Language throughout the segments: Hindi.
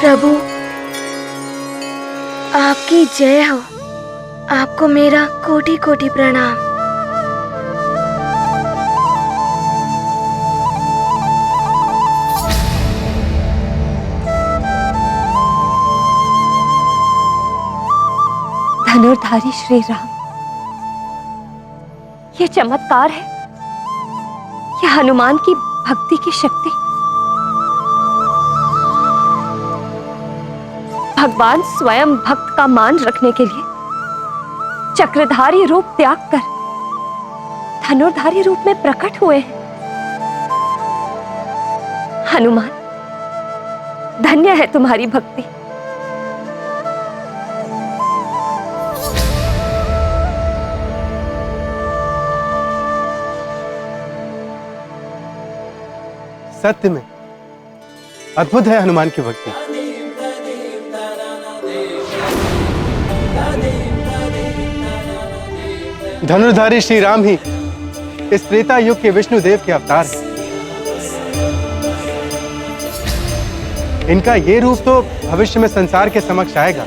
प्रभु, आपकी जय हो। आपको मेरा कोटि कोटि प्रणाम। धनुर्धारी श्री राम, ये चमत्कार है, यह हनुमान की भक्ति की शक्ति। भगवान स्वयं भक्त का मान रखने के लिए चक्रधारी रूप त्याग कर धनुर्धारी रूप में प्रकट हुए हैं। हनुमान, धन्य है तुम्हारी भक्ति। सत्य में अद्भुत है हनुमान की भक्ति। धनुर्धारी श्री राम ही इस त्रेता युग के विष्णु देव के अवतार हैं। इनका ये रूप तो भविष्य में संसार के समक्ष आएगा,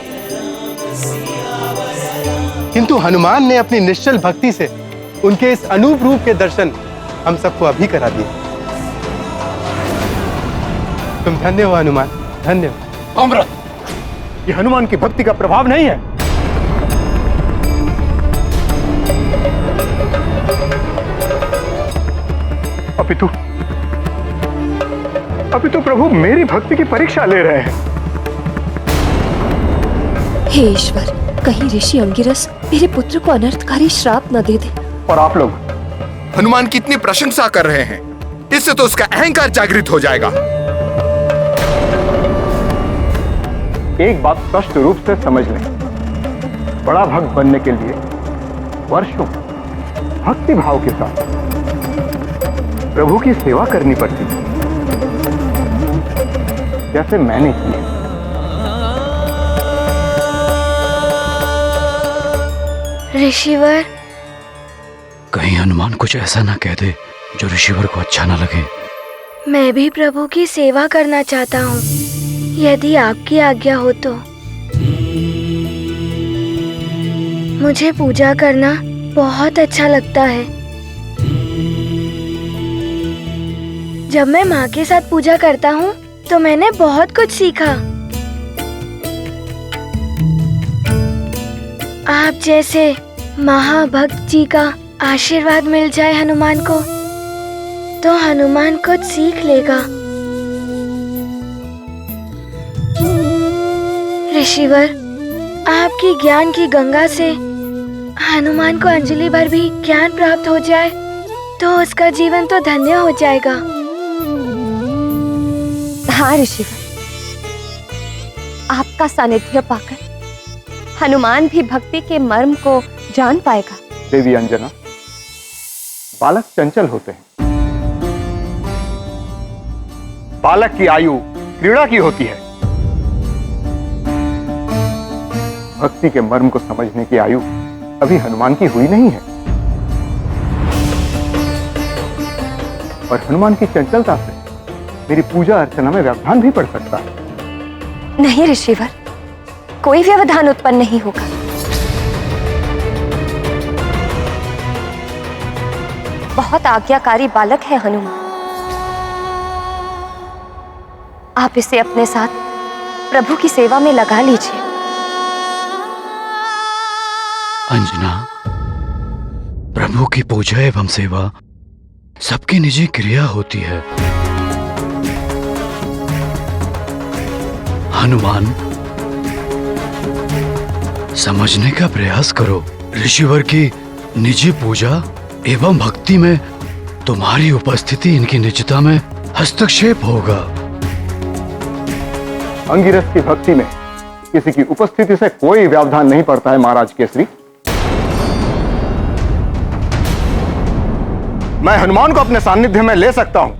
किंतु हनुमान ने अपनी निश्चल भक्ति से उनके इस अनूप रूप के दर्शन हम सबको अभी करा दिए। तुम धन्य हो हनुमान, धन्य हो। अमृत, ये हनुमान की भक्ति का प्रभाव नहीं है। अपितु प्रभु मेरी भक्ति की परीक्षा ले रहे हैं। हे ईश्वर, कहीं ऋषि अंगिरस मेरे पुत्र को अनर्थकारी श्राप न दे दे। और आप लोग हनुमान की इतनी प्रशंसा कर रहे हैं, इससे तो उसका अहंकार जागृत हो जाएगा। एक बात स्पष्ट रूप से समझ लें, बड़ा भक्त बनने के लिए वर्षों भक्ति भाव के साथ प्रभु की सेवा करनी पड़ती है, जैसे मैंने की है। ऋषिवर, कहीं हनुमान कुछ ऐसा ना कह दे जो ऋषिवर को अच्छा ना लगे। मैं भी प्रभु की सेवा करना चाहता हूँ, यदि आपकी आज्ञा हो तो। मुझे पूजा करना बहुत अच्छा लगता है। जब मैं माँ के साथ पूजा करता हूँ तो मैंने बहुत कुछ सीखा। आप जैसे महाभक्त जी का आशीर्वाद मिल जाए हनुमान को, तो हनुमान कुछ सीख लेगा। ऋषिवर, आपकी ज्ञान की गंगा से हनुमान को अंजलि भर भी ज्ञान प्राप्त हो जाए तो उसका जीवन तो धन्य हो जाएगा। हाँ ऋषिवर, आपका सानिध्य पाकर हनुमान भी भक्ति के मर्म को जान पाएगा। देवी अंजना, बालक चंचल होते हैं। बालक की आयु क्रीड़ा की होती है। भक्ति के मर्म को समझने की आयु अभी हनुमान की हुई नहीं है। और हनुमान की चंचलता से मेरी पूजा अर्चना में व्यवधान भी पड़ सकता है। नहीं ऋषिवर, कोई व्यवधान उत्पन्न नहीं होगा। बहुत आज्ञाकारी बालक है हनुमान। आप इसे अपने साथ प्रभु की सेवा में लगा लीजिए। अंजना, प्रभु की पूजा एवं सेवा सबकी निजी क्रिया होती है। हनुमान, समझने का प्रयास करो। ऋषिवर की निजी पूजा एवं भक्ति में तुम्हारी उपस्थिति इनकी निजता में हस्तक्षेप होगा। अंगिरस की भक्ति में किसी की उपस्थिति से कोई व्यवधान नहीं पड़ता है महाराज केसरी। मैं हनुमान को अपने सानिध्य में ले सकता हूं,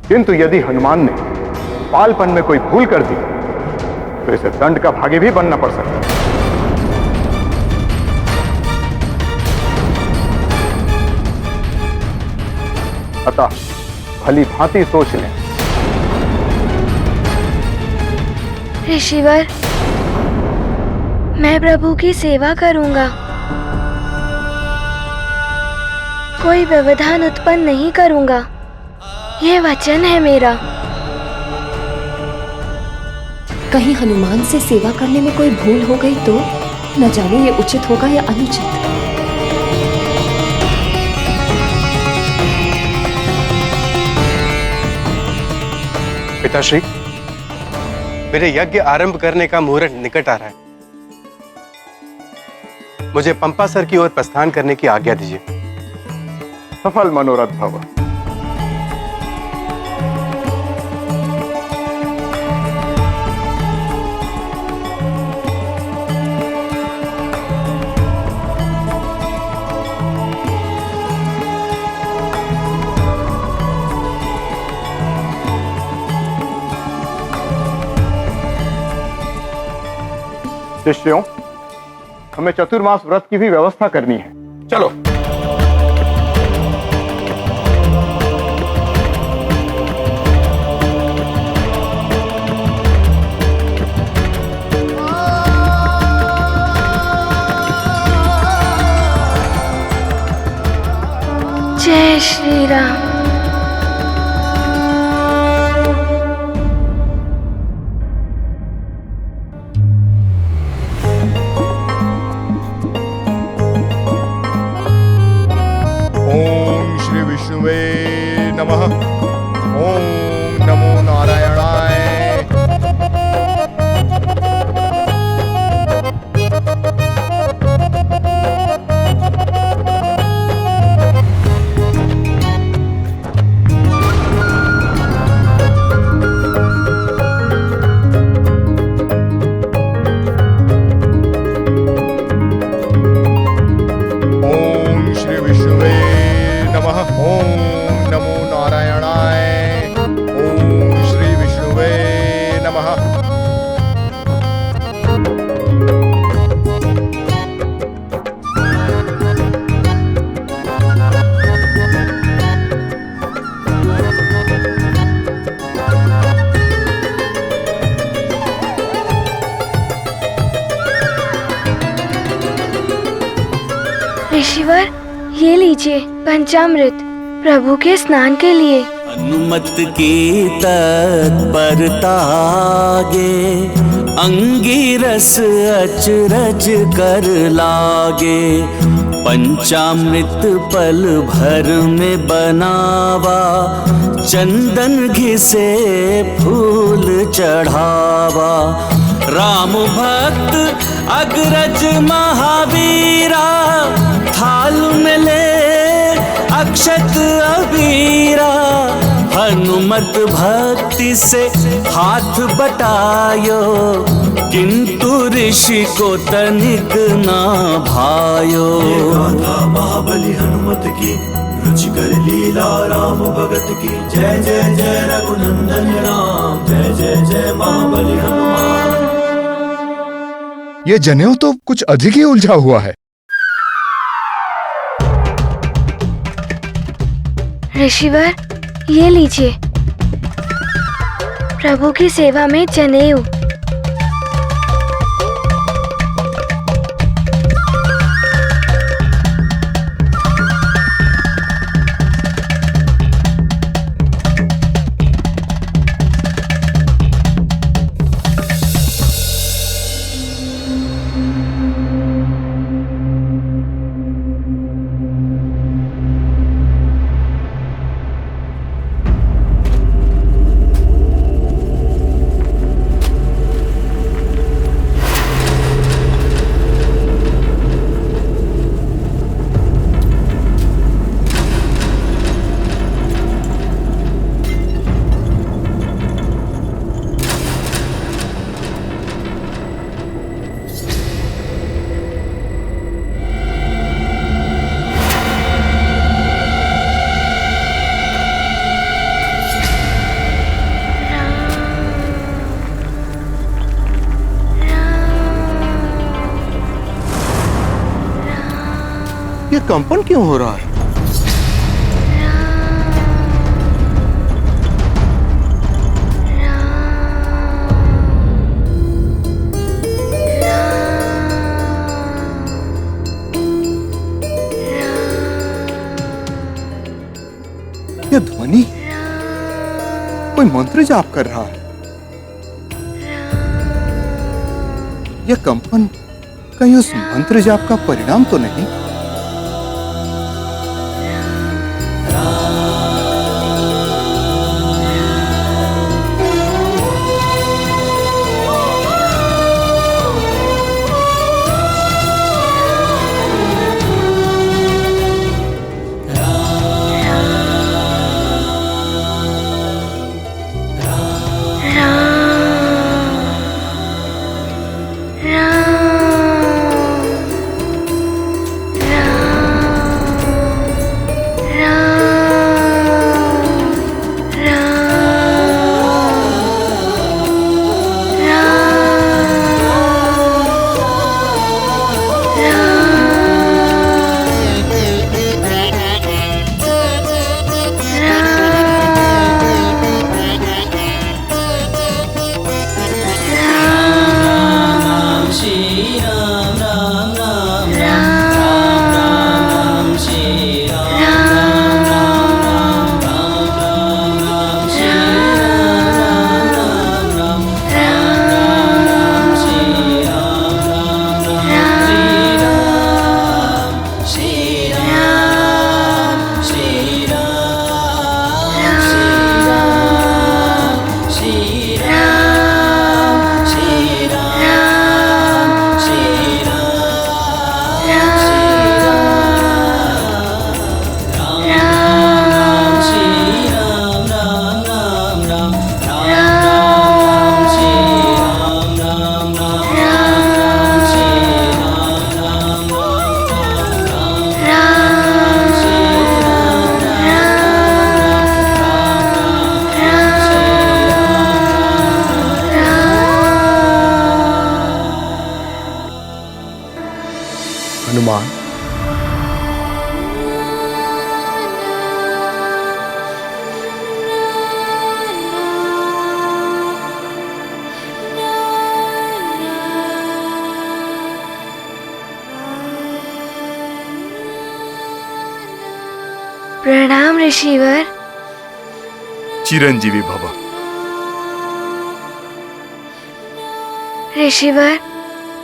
किंतु यदि हनुमान ने बालपन में कोई भूल कर दी तो इसे दंड का भागी भी बनना पड़ सकता है। अतः भली भांति सोच लें। ऋषिवर, मैं प्रभु की सेवा करूंगा। कोई व्यवधान उत्पन्न नहीं करूंगा, ये वचन है मेरा। कहीं हनुमान से सेवा करने में कोई भूल हो गई तो न जाने ये उचित होगा या अनुचित। पिताश्री, मेरे यज्ञ आरंभ करने का मुहूर्त निकट आ रहा है। मुझे पंपासर की ओर प्रस्थान करने की आज्ञा दीजिए। सफल मनोरथ भव। शिष्यों, हमें चतुर्मास व्रत की भी व्यवस्था करनी है। चलो। जय श्री राम। ओम श्री विष्णुवे नमः। ओम नमो नारायणाय। ओम श्री विष्णुवे नमः। ओम नमो नारायणाय। ओम श्री विष्णुवे नमः। ऋषिवर, ये लीजिए पंचामृत प्रभु के स्नान के लिए। अनुमत की तत्परता आगे, अंगिरस अचरज कर लागे। पंचामृत पल भर में बनावा, चंदन घिसे फूल चढ़ावा। राम भक्त अग्रज महावीरा, थाल में ले अक्षत अबीरा। हनुमत भक्ति से हाथ बटायो, किंतु ऋषि को तनिक ना भायो। महाबली हनुमत की, रुचिकर लीला राम भगत की। जय जय जय रघुनंदन राम, जय जय जय महाबली हनुमान। ये जनेऊ तो कुछ अधिक ही उलझा हुआ है। ऋषिवर, ये लीजिए प्रभु की सेवा में जनेऊ। ये कंपन क्यों हो रहा है? कोई मंत्र जाप कर रहा है। यह कंपन कहीं उस मंत्र जाप का परिणाम तो नहीं? हनुमान, प्रणाम ऋषिवर। चिरंजीवी भव। ऋषिवर,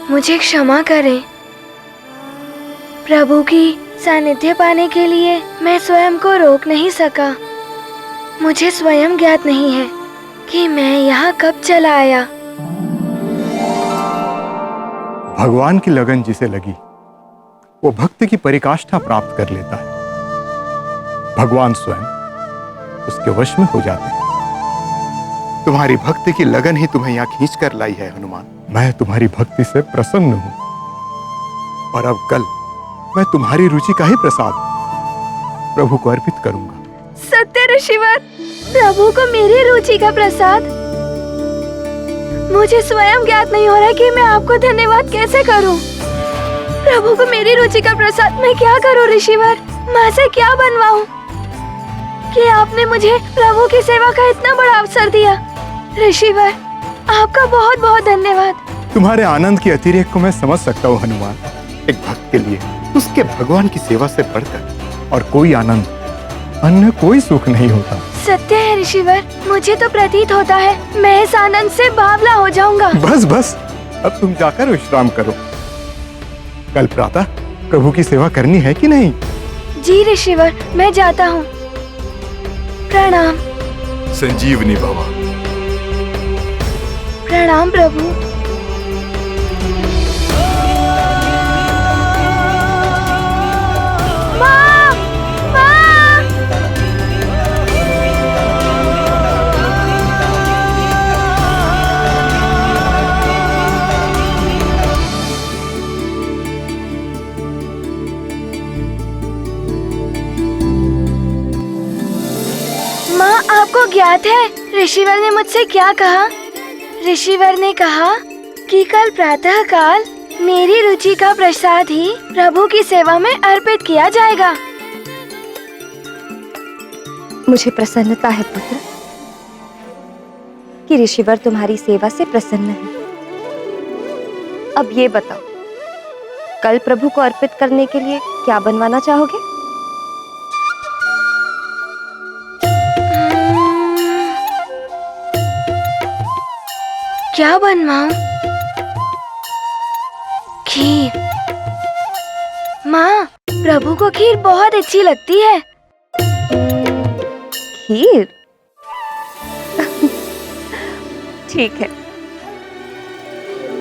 मुझे क्षमा करें। प्रभु की सानिध्य पाने के लिए मैं स्वयं को रोक नहीं सका। मुझे स्वयं ज्ञात नहीं है कि मैं यहाँ कब चला आया। भगवान की लगन जिसे लगी वो भक्त की पराकाष्ठा प्राप्त कर लेता है। भगवान स्वयं उसके वश में हो जाते हैं। तुम्हारी भक्ति की लगन ही तुम्हें यहाँ खींच कर लाई है हनुमान। मैं तुम्हारी भक्ति से प्रसन्न हूं और अब कल मैं तुम्हारी रुचि का ही प्रसाद प्रभु को अर्पित करूंगा। सत्य ऋषिवर, प्रभु को मेरी रुचि का प्रसाद। मुझे स्वयं ज्ञात नहीं हो रहा कि मैं आपको धन्यवाद कैसे करूं। प्रभु को मेरी रुचि का प्रसाद मैं क्या करूं ऋषिवर? माँ से क्या बनवाऊं कि आपने मुझे प्रभु की सेवा का इतना बड़ा अवसर दिया। ऋषिवर, आपका बहुत बहुत धन्यवाद। तुम्हारे आनंद की अतिरेक को मैं समझ सकता हूँ हनुमान। एक भक्त के लिए उसके भगवान की सेवा से बढ़कर और कोई आनंद, अन्य कोई सुख नहीं होता। सत्य है ऋषिवर, मुझे तो प्रतीत होता है मैं इस आनंद से बावला हो जाऊंगा। बस बस, अब तुम जाकर विश्राम करो। कल प्रातः प्रभु की सेवा करनी है कि नहीं? जी ऋषिवर, मैं जाता हूँ। प्रणाम। संजीवनी भव। प्रणाम प्रभु। माँ! माँ! माँ, आपको ज्ञात है ऋषिवर ने मुझसे क्या कहा? ऋषिवर ने कहा कि कल प्रातः काल मेरी रुचि का प्रसाद ही प्रभु की सेवा में अर्पित किया जाएगा। मुझे प्रसन्नता है पुत्र कि ऋषिवर तुम्हारी सेवा से प्रसन्न है। अब ये बताओ, कल प्रभु को अर्पित करने के लिए क्या बनवाना चाहोगे? क्या बनवाऊं? खीर। माँ, प्रभु को खीर बहुत अच्छी लगती है। खीर? ठीक है,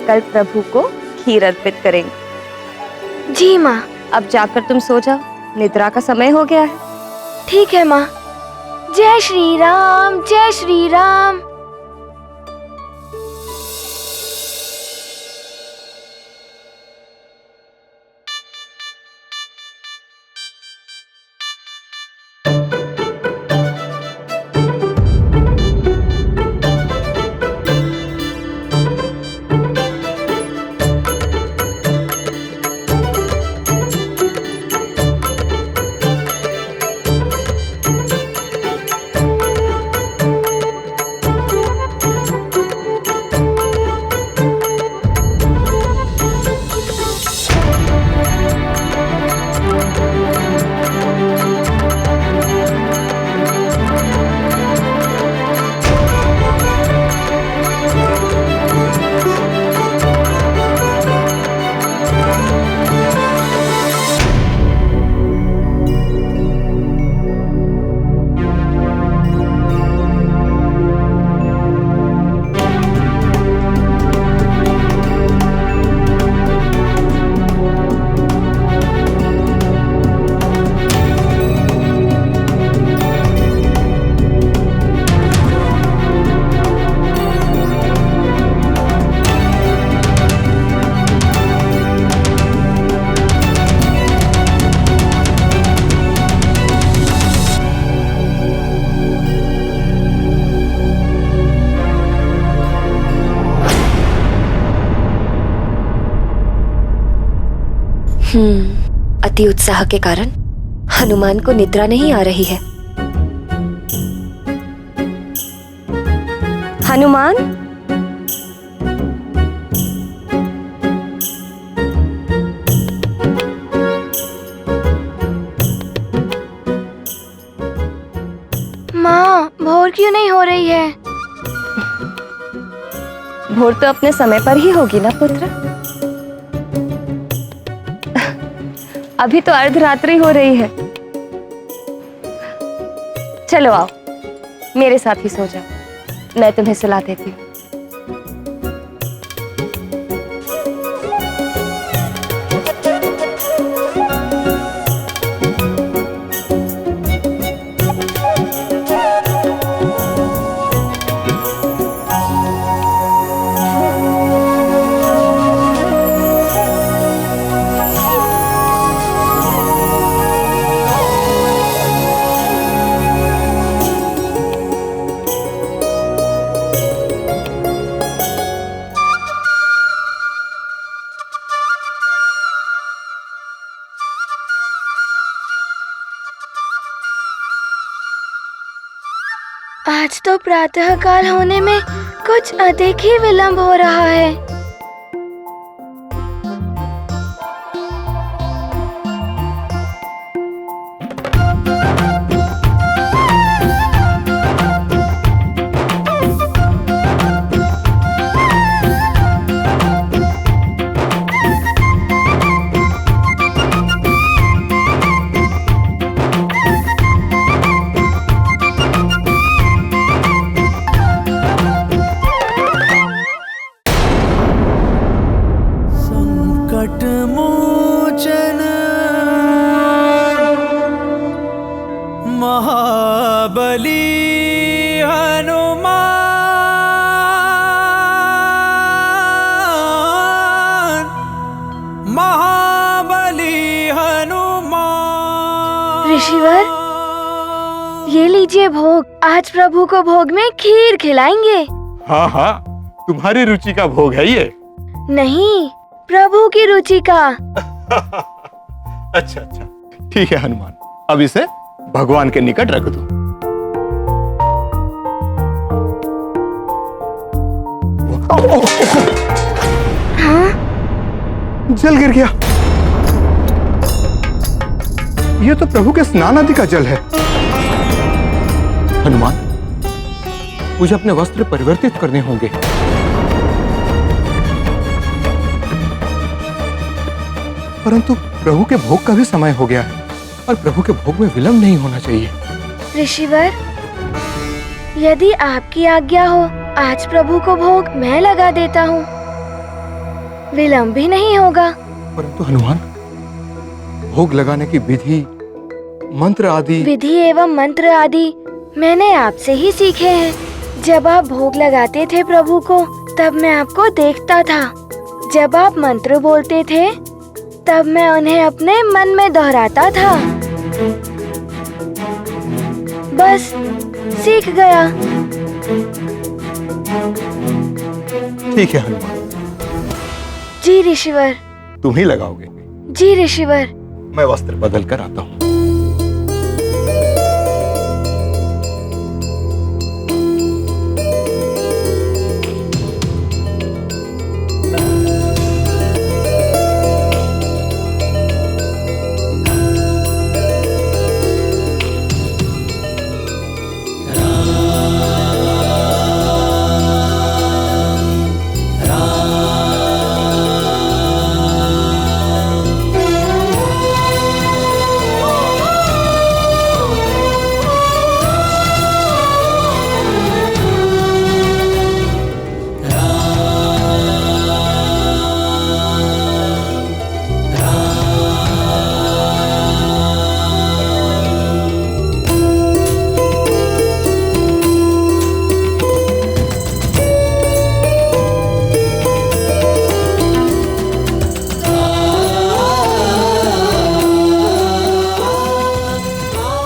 कल प्रभु को खीर अर्पित करेंगे। जी माँ। अब जाकर तुम सो जाओ, निद्रा का समय हो गया है। ठीक है माँ। जय श्री राम, जय श्री राम। अति उत्साह के कारण हनुमान को निद्रा नहीं आ रही है। हनुमान, माँ, भोर क्यों नहीं हो रही है? भोर तो अपने समय पर ही होगी ना पुत्र। अभी तो अर्धरात्रि हो रही है। चलो आओ, मेरे साथ ही सो जाओ, मैं तुम्हें सुला देती हूँ। आज तो प्रातः काल होने में कुछ अधिक ही विलंब हो रहा है। महाबली हनुमान, महाबली हनुमान। ऋषिवर, ये लीजिए भोग। आज प्रभु को भोग में खीर खिलाएंगे। हाँ हाँ, तुम्हारी रुचि का भोग है ये। नहीं, प्रभु की रुचि का। अच्छा अच्छा, ठीक है हनुमान, अब इसे भगवान के निकट रख दो। हाँ? जल गिर गया। ये तो प्रभु के स्नान आदि का जल है। हनुमान, मुझे अपने वस्त्र परिवर्तित करने होंगे। परंतु प्रभु के भोग का भी समय हो गया है और प्रभु के भोग में विलंब नहीं होना चाहिए। ऋषिवर, यदि आपकी आज्ञा हो, आज प्रभु को भोग मैं लगा देता हूँ। विलंब भी नहीं होगा। परंतु हनुमान, भोग लगाने की विधि एवं मंत्र आदि मैंने आपसे ही सीखे हैं। जब आप भोग लगाते थे प्रभु को, तब मैं आपको देखता था। जब आप मंत्र बोलते थे, तब मैं उन्हें अपने मन में दोहराता था। बस सीख गया। ठीक है हनुमान, जी ऋषिवर। तुम ही लगाओगे? जी ऋषिवर। मैं वस्त्र बदल कर आता हूँ।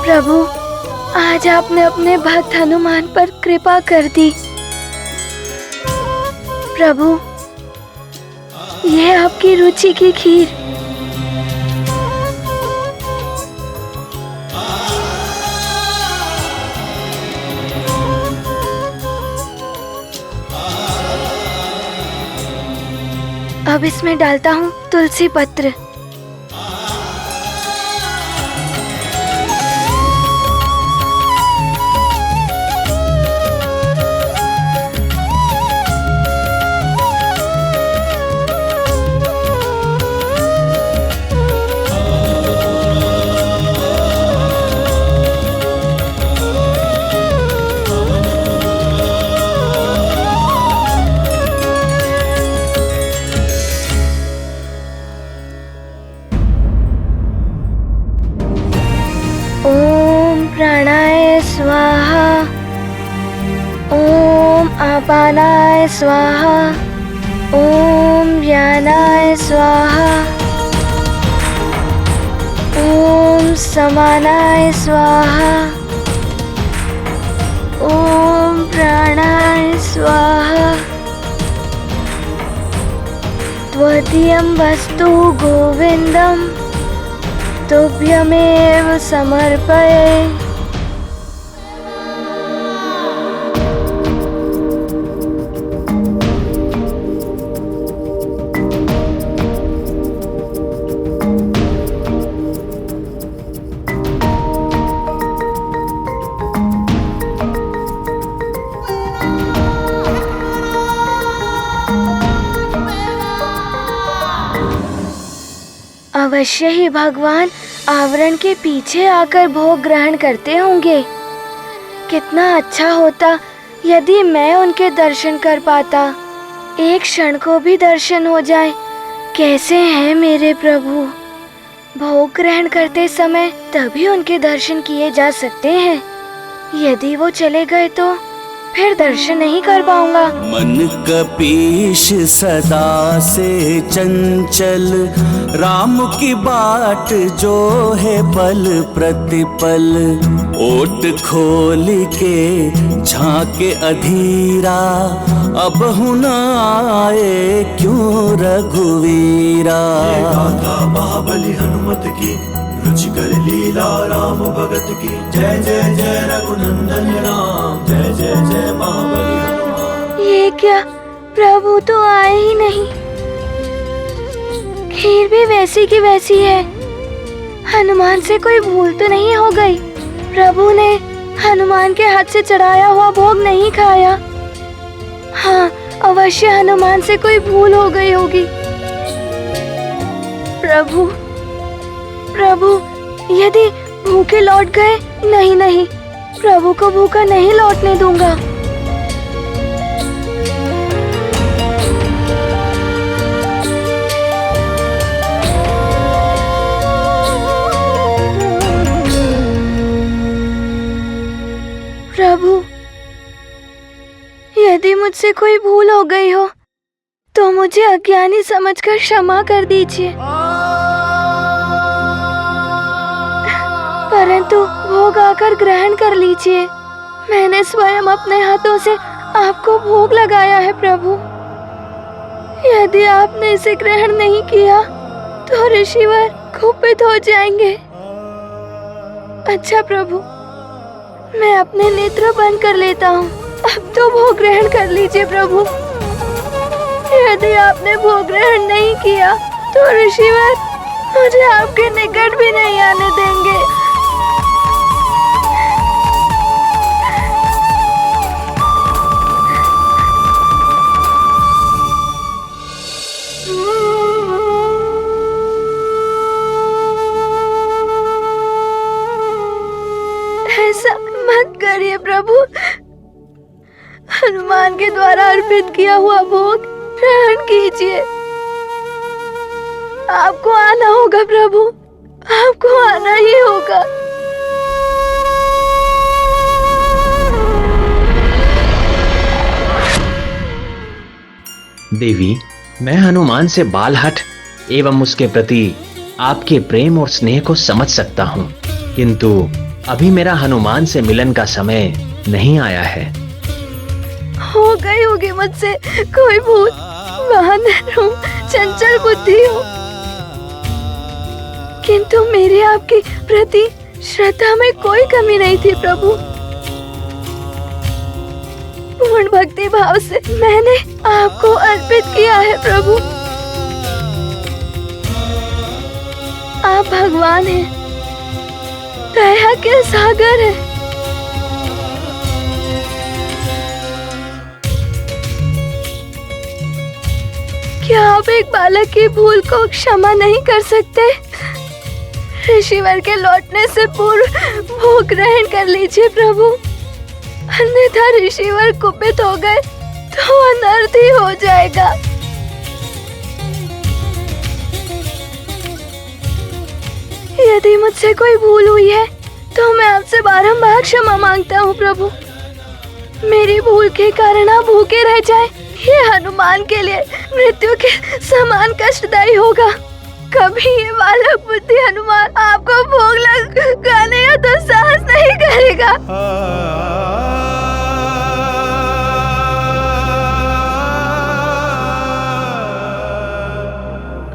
प्रभु, आज आपने अपने भक्त हनुमान पर कृपा कर दी। प्रभु, यह आपकी रुचि की खीर। अब इसमें डालता हूँ तुलसी पत्र। प्राणाय स्वाहा, ओम अपानाय स्वाहा, ओम व्यानाय स्वाहा, ओम समानाय स्वाहा, ओम प्राणाय स्वाहा। त्वदीयं वस्तु गोविंदम तुभ्यमेव समर्पये। अवश्य ही भगवान आवरण के पीछे आकर भोग ग्रहण करते होंगे। कितना अच्छा होता यदि मैं उनके दर्शन कर पाता। एक क्षण को भी दर्शन हो जाए। कैसे हैं मेरे प्रभु? भोग ग्रहण करते समय तभी उनके दर्शन किए जा सकते हैं। यदि वो चले गए तो फिर दर्शन नहीं कर पाऊंगा। मन कपीश सदा से चंचल, राम की बाट जो है पल प्रतिपल। ओट खोल के झांके अधीरा, अब न आए क्यों रघुवीरा। गाथा महाबली हनुमत की, रुचिकर लीला राम भगत की। जय जय जय रघुनंदन राम, जय जय जय महाबली हनुमान। ये क्या, प्रभु तो आए ही नहीं। खीर भी वैसी की वैसी है। हनुमान से कोई भूल तो नहीं हो गई? प्रभु ने हनुमान के हाथ से चढ़ाया हुआ भोग नहीं खाया। हाँ, अवश्य हनुमान से कोई भूल हो गई होगी। प्रभु। प्रभु, यदि भूखे लौट गए, नहीं नहीं, प्रभु को भूखा नहीं लौटने दूंगा। प्रभु, यदि मुझसे कोई भूल हो गई हो तो मुझे अज्ञानी समझकर क्षमा कर दीजिए, परंतु भोग आकर ग्रहण कर लीजिए। मैंने स्वयं अपने हाथों से आपको भोग लगाया है प्रभु। यदि आपने इसे ग्रहण नहीं किया तो ऋषिवर कुपित हो जाएंगे। अच्छा प्रभु, मैं अपने नेत्र बंद कर लेता हूँ। अब तो भोग ग्रहण कर लीजिए प्रभु। यदि आपने भोग ग्रहण नहीं किया तो ऋषिवर मुझे आपके निकट भी नहीं आने देंगे। ऐसा मत करिए प्रभु। हनुमान के द्वारा अर्पित किया हुआ भोग ग्रहण कीजिए। आपको आना होगा प्रभु, आपको आना ही होगा। देवी, मैं हनुमान से बालहठ एवं उसके प्रति आपके प्रेम और स्नेह को समझ सकता हूँ, किंतु अभी मेरा हनुमान से मिलन का समय नहीं आया है। हो गई होगी मुझसे कोई भूल, बहादुर हूँ, चंचल बुद्धि हूँ, किंतु मेरे आपके प्रति श्रद्धा में कोई कमी नहीं थी प्रभु। पूर्ण भक्ति भाव से मैंने आपको अर्पित किया है प्रभु। आप भगवान हैं, दया के सागर हैं। क्या आप एक बालक की भूल को क्षमा नहीं कर सकते? ऋषिवर के लौटने से पूर्व भोग ग्रहण कर लीजिए प्रभु, अन्यथा ऋषिवर कुपित हो गए तो अनर्थ ही हो जाएगा। यदि मुझसे कोई भूल हुई है तो मैं आपसे बारंबार क्षमा मांगता हूँ प्रभु। मेरी भूल के कारण आप भूखे रह जाए, ये हनुमान के लिए मृत्यु के समान कष्टदायी होगा। कभी ये बालक बुद्धि हनुमान आपको भोग लगाने का तो साहस नहीं करेगा।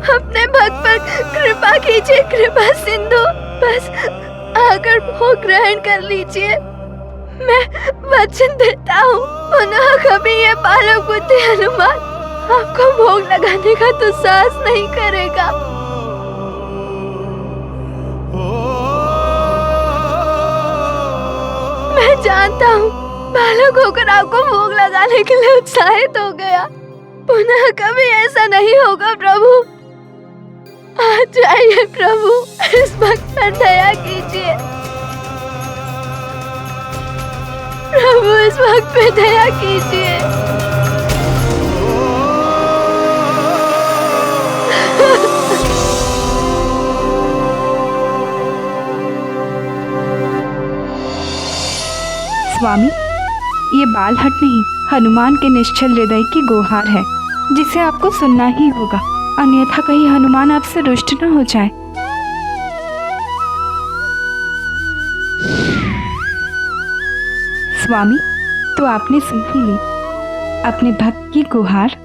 अपने भक्त पर कृपा कीजिए, कृपा सिंधु, बस आकर भोग ग्रहण कर लीजिए। मैं वचन देता हूँ, पुनः कभी ये बालक बुद्धि हनुमान आपको भोग लगाने का तो साहस नहीं करेगा। मैं जानता हूँ बालक होकर आपको भोग लगाने के लिए उत्साहित हो गया, पुनः कभी ऐसा नहीं होगा प्रभु। आ जाइए प्रभु, इस भक्त पर दया कीजिए प्रभु, इस भक्त पे दया कीजिए। स्वामी, ये बालहट नहीं, हनुमान के निश्चल हृदय की गुहार है, जिसे आपको सुनना ही होगा, अन्यथा कहीं हनुमान आपसे रुष्ट न हो जाए। स्वामी, तो आपने सुन ही ली अपने भक्त की गुहार।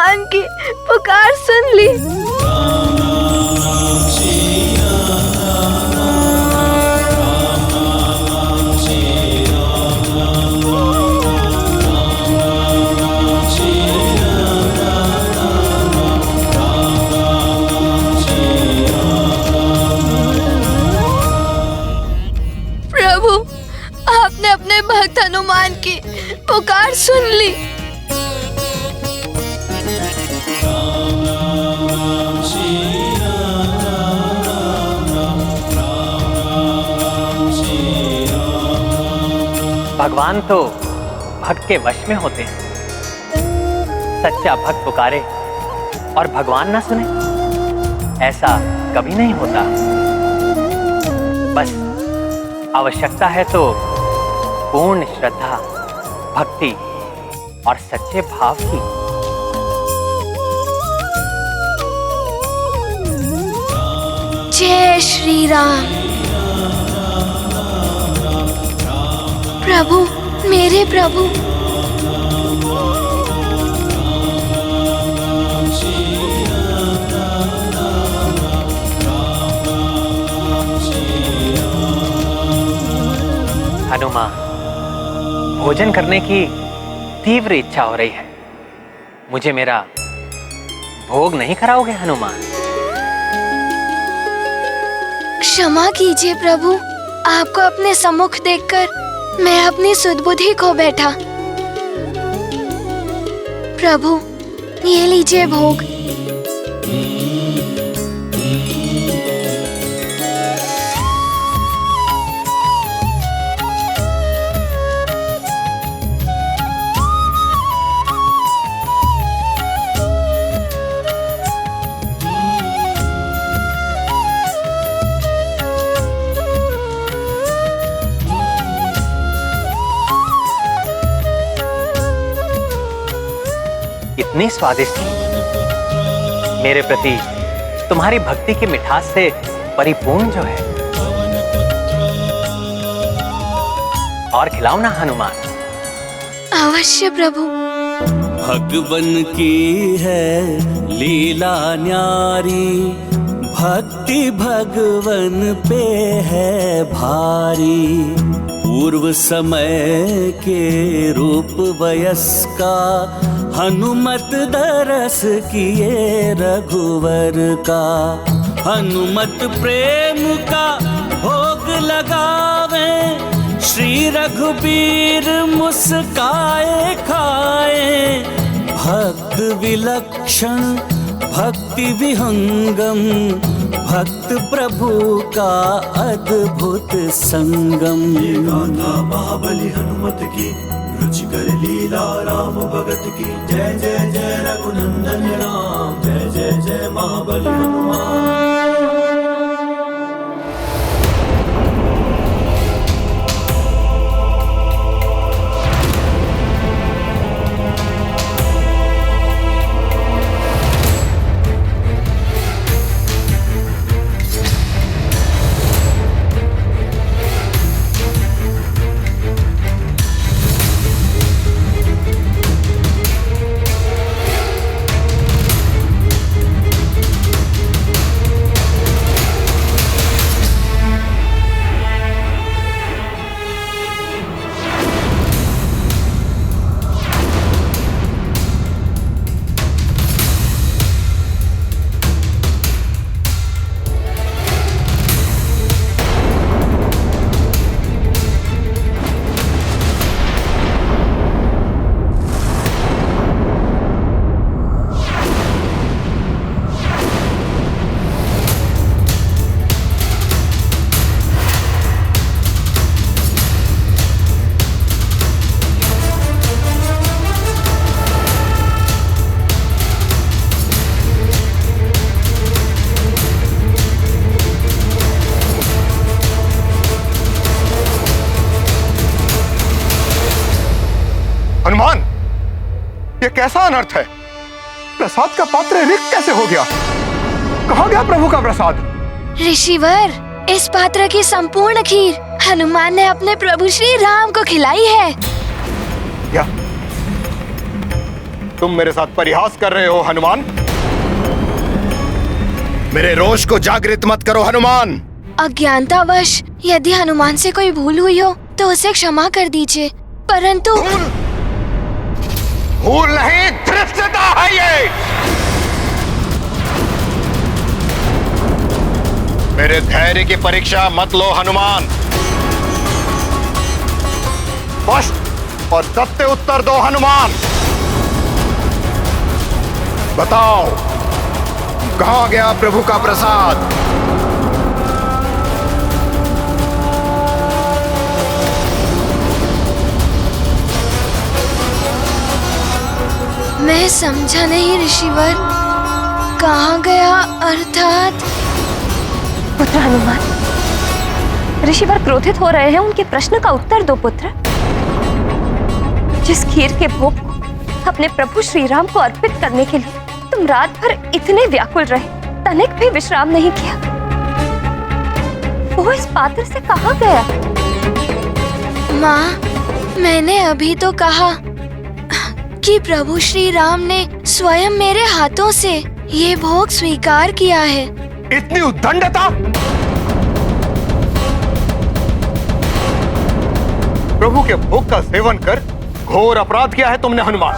हनुमान की पुकार सुन ली। प्रभु, आपने अपने भक्त हनुमान की पुकार सुन ली। भगवान तो भक्त के वश में होते हैं। सच्चा भक्त पुकारे और भगवान ना सुने, ऐसा कभी नहीं होता। बस आवश्यकता है तो पूर्ण श्रद्धा, भक्ति और सच्चे भाव की। जय श्री राम। प्रभु, मेरे प्रभु, हनुमान, भोजन करने की तीव्र इच्छा हो रही है। मुझे मेरा भोग नहीं कराओगे हनुमान? क्षमा कीजिए प्रभु, आपको अपने सम्मुख देखकर मैं अपनी सुधबुद्धि खो बैठा। प्रभु, ये लीजिए भोग। इतनी स्वादिष्ट मेरे प्रति तुम्हारी भक्ति की मिठास से परिपूर्ण जो है। और खिलाओ ना हनुमान। अवश्य प्रभु। भगवन की है लीला न्यारी, भक्ति भगवन पे है भारी। पूर्व समय के रूप वयस्का, हनुमत दरस किए रघुवर का। हनुमत प्रेम का भोग लगावे, श्री रघुबीर मुस्काए खाए। भक्त विलक्षण भक्ति विहंगम, भक्त प्रभु का अद्भुत संगम। ये गाथा महाबली हनुमत की, रुचिकर लीला राम भगत की। जय जय जय रघुनंदन राम, जय जय जय महाबली हनुमान। हनुमान, ये कैसा अनर्थ है? प्रसाद का पात्र रिक्त कैसे हो गया? कहाँ गया प्रभु का प्रसाद? ऋषिवर, इस पात्र की संपूर्ण खीर हनुमान ने अपने प्रभु श्री राम को खिलाई है। क्या तुम मेरे साथ परिहास कर रहे हो हनुमान? मेरे रोष को जागृत मत करो हनुमान। अज्ञानतावश यदि हनुमान से कोई भूल हुई हो तो उसे क्षमा कर दीजिए, परंतु भूल नहीं, धृष्टता है ये। मेरे धैर्य की परीक्षा मत लो हनुमान। स्पष्ट और सत्य उत्तर दो हनुमान। बताओ, कहां गया प्रभु का प्रसाद? मैं समझा नहीं ऋषिवर, कहाँ गया अर्थात? पुत्र हनुमान, ऋषिवर क्रोधित हो रहे हैं, उनके प्रश्न का उत्तर दो पुत्र। जिस खीर के भोग को अपने प्रभु श्री राम को अर्पित करने के लिए तुम रात भर इतने व्याकुल रहे, तनिक भी विश्राम नहीं किया, वो इस पात्र से कहाँ गया? माँ, मैंने अभी तो कहा कि प्रभु श्री राम ने स्वयं मेरे हाथों से ये भोग स्वीकार किया है। इतनी उद्दंडता! प्रभु के भोग का सेवन कर घोर अपराध किया है तुमने हनुमान,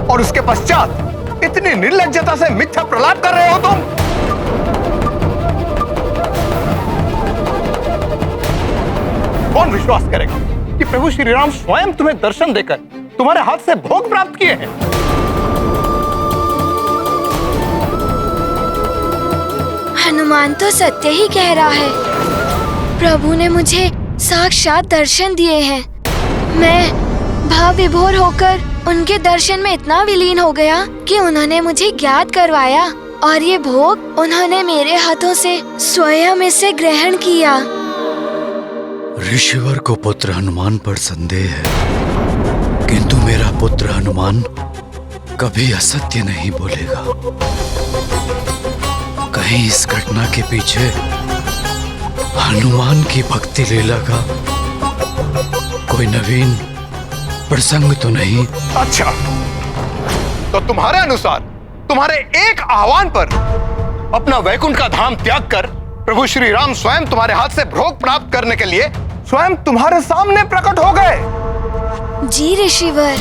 और उसके पश्चात इतनी निर्लज्जता से मिथ्या प्रलाप कर रहे हो तुम। कौन विश्वास करेगा कि प्रभु श्री राम स्वयं तुम्हें दर्शन देकर तुम्हारे हाथ से भोग प्राप्त किए हैं? हनुमान तो सत्य ही कह रहा है। प्रभु ने मुझे साक्षात दर्शन दिए हैं। मैं भाव विभोर होकर उनके दर्शन में इतना विलीन हो गया कि उन्होंने मुझे ज्ञात करवाया, और ये भोग उन्होंने मेरे हाथों से स्वयं इसे ग्रहण किया। ऋषिवर को पुत्र हनुमान पर संदेह है, किंतु मेरा पुत्र हनुमान कभी असत्य नहीं बोलेगा। कहीं इस घटना के पीछे हनुमान की भक्ति लीला का कोई नवीन प्रसंग तो नहीं? अच्छा, तो तुम्हारे अनुसार तुम्हारे एक आह्वान पर अपना वैकुंठ का धाम त्याग कर प्रभु श्री राम स्वयं तुम्हारे हाथ से भोग प्राप्त करने के लिए स्वयं तुम्हारे सामने प्रकट हो गए। जी ऋषिवर,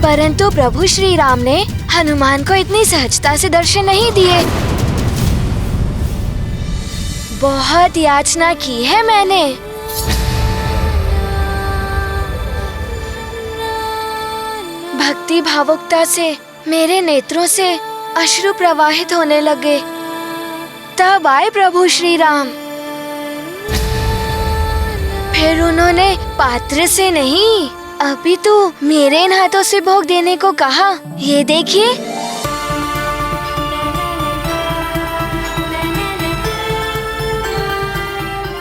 परंतु प्रभु श्री राम ने हनुमान को इतनी सहजता से दर्शन नहीं दिए। बहुत याचना की है मैंने। भक्ति भावुकता से मेरे नेत्रों से अश्रु प्रवाहित होने लगे। तब आए प्रभु श्री राम। फिर उन्होंने पात्र से नहीं, अपितु मेरे इन हाथों से भोग देने को कहा। ये देखिए।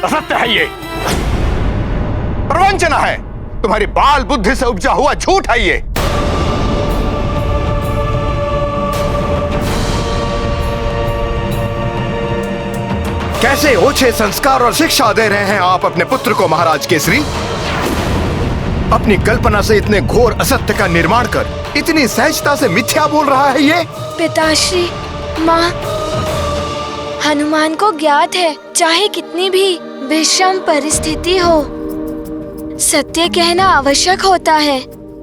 असत्य है ये, प्रवंचना है, तुम्हारी बाल बुद्धि से उपजा हुआ झूठ है ये। कैसे ओछे संस्कार और शिक्षा दे रहे हैं आप अपने पुत्र को महाराज केसरी। अपनी कल्पना से इतने घोर असत्य का निर्माण कर इतनी सहजता से मिथ्या बोल रहा है ये। पिताश्री, माँ, हनुमान को ज्ञात है चाहे कितनी भी विषम परिस्थिति हो, सत्य कहना आवश्यक होता है।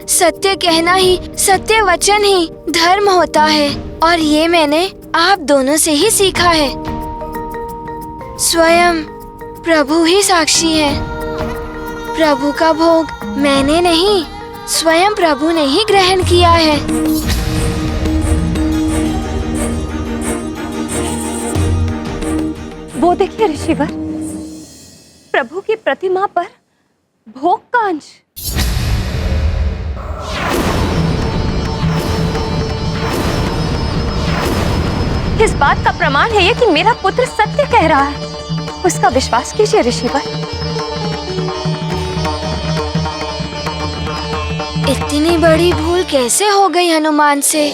सत्य कहना ही, सत्य वचन ही धर्म होता है, और ये मैंने आप दोनों से ही सीखा है। स्वयं प्रभु ही साक्षी है। प्रभु का भोग मैंने नहीं, स्वयं प्रभु ने ही ग्रहण किया है। वो देखिए ऋषिवर, प्रभु की प्रतिमा पर भोग का अंश। इस बात का प्रमाण है ये कि मेरा पुत्र सत्य कह रहा है। उसका विश्वास कीजिए ऋषिवर। इतनी बड़ी भूल कैसे हो गई हनुमान से?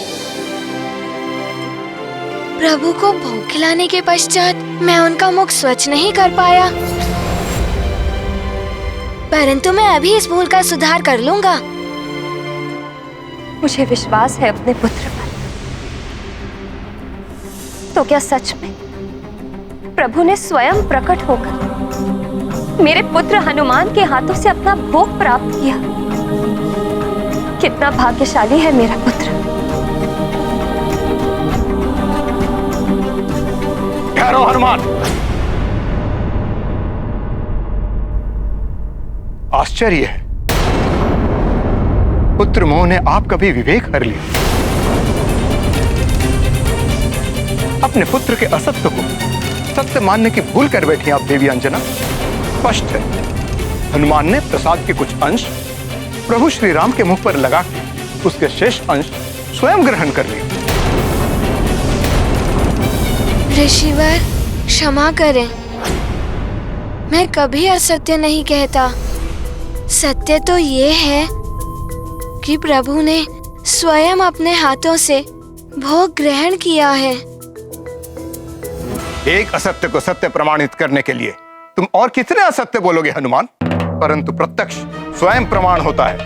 प्रभु को भोग खिलाने के पश्चात मैं उनका मुख स्वच्छ नहीं कर पाया, परंतु मैं अभी इस भूल का सुधार कर लूंगा। मुझे विश्वास है अपने पुत्र पर। तो क्या सच में प्रभु ने स्वयं प्रकट होकर मेरे पुत्र हनुमान के हाथों से अपना भोग प्राप्त किया? कितना भाग्यशाली है मेरा पुत्र। ठहरो हनुमान। आश्चर्य है, पुत्र मोह ने आपका भी विवेक हर लिया। अपने पुत्र के असत्य को सत्य मानने की भूल कर बैठी आप देवी अंजना। स्पष्ट है, हनुमान ने प्रसाद के कुछ अंश प्रभु श्री राम के मुख पर लगा के उसके शेष अंश स्वयं ग्रहण कर लिया। ऋषिवर, क्षमा करें, मैं कभी असत्य नहीं कहता। सत्य तो ये है कि प्रभु ने स्वयं अपने हाथों से भोग ग्रहण किया है। एक असत्य को सत्य प्रमाणित करने के लिए तुम और कितने असत्य बोलोगे हनुमान? परंतु प्रत्यक्ष स्वयं प्रमाण होता है।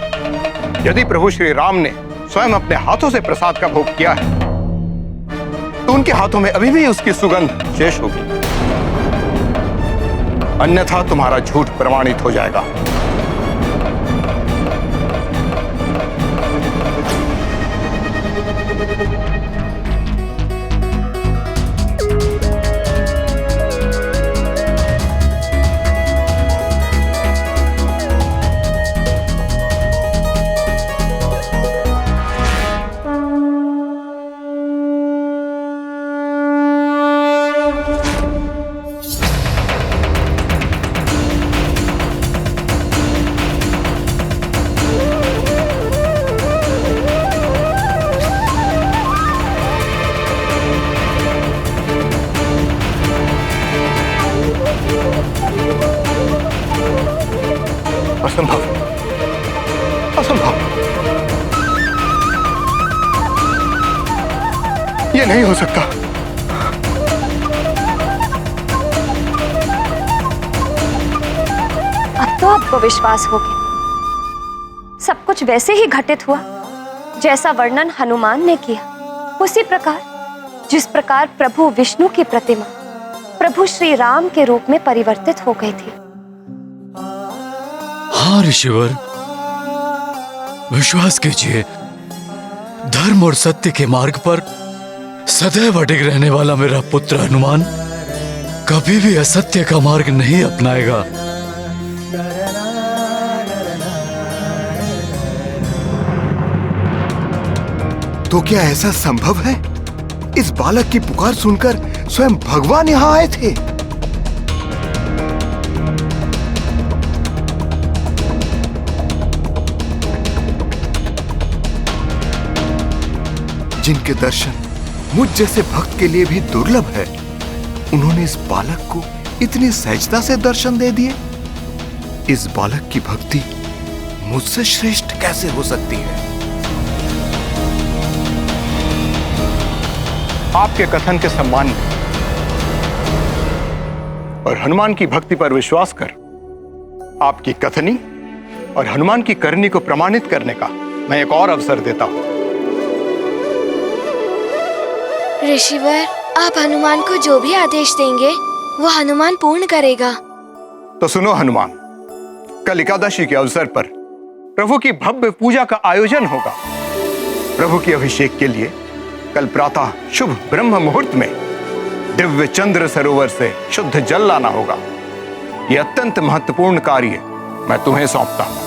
यदि प्रभु श्री राम ने स्वयं अपने हाथों से प्रसाद का भोग किया है तो उनके हाथों में अभी भी उसकी सुगंध शेष होगी, अन्यथा तुम्हारा झूठ प्रमाणित हो जाएगा। असंभव, असंभव, ये नहीं हो सकता। अब तो आपको विश्वास हो गया। सब कुछ वैसे ही घटित हुआ जैसा वर्णन हनुमान ने किया। उसी प्रकार जिस प्रकार प्रभु विष्णु की प्रतिमा प्रभु श्री राम के रूप में परिवर्तित हो गई थी। हाँ ऋषिवर, विश्वास कीजिए, धर्म और सत्य के मार्ग पर सदैव अडिग रहने वाला मेरा पुत्र हनुमान कभी भी असत्य का मार्ग नहीं अपनाएगा। तो क्या ऐसा संभव है? इस बालक की पुकार सुनकर स्वयं भगवान यहां आए थे। जिनके दर्शन मुझ जैसे भक्त के लिए भी दुर्लभ है, उन्होंने इस बालक को इतनी सहजता से दर्शन दे दिए। इस बालक की भक्ति मुझसे श्रेष्ठ कैसे हो सकती है? आपके कथन के सम्मान में और हनुमान की भक्ति पर विश्वास कर आपकी कथनी और हनुमान की करनी को प्रमाणित करने का मैं एक और अवसर देता हूं। ऋषिवर, आप हनुमान को जो भी आदेश देंगे वो हनुमान पूर्ण करेगा। तो सुनो हनुमान, कल एकादशी के अवसर पर प्रभु की भव्य पूजा का आयोजन होगा। प्रभु के अभिषेक के लिए कल प्रातः शुभ ब्रह्म मुहूर्त में दिव्य चंद्र सरोवर से शुद्ध जल लाना होगा। यह अत्यंत महत्वपूर्ण कार्य मैं तुम्हें सौंपता हूं।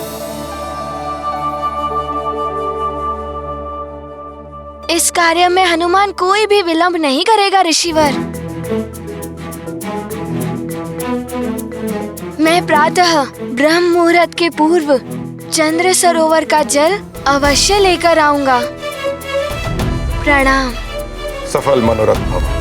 इस कार्य में हनुमान कोई भी विलंब नहीं करेगा ऋषिवर। मैं प्रातः ब्रह्म मुहूर्त के पूर्व चंद्र सरोवर का जल अवश्य लेकर आऊंगा। प्रणाम। सफल मनोरथ भव।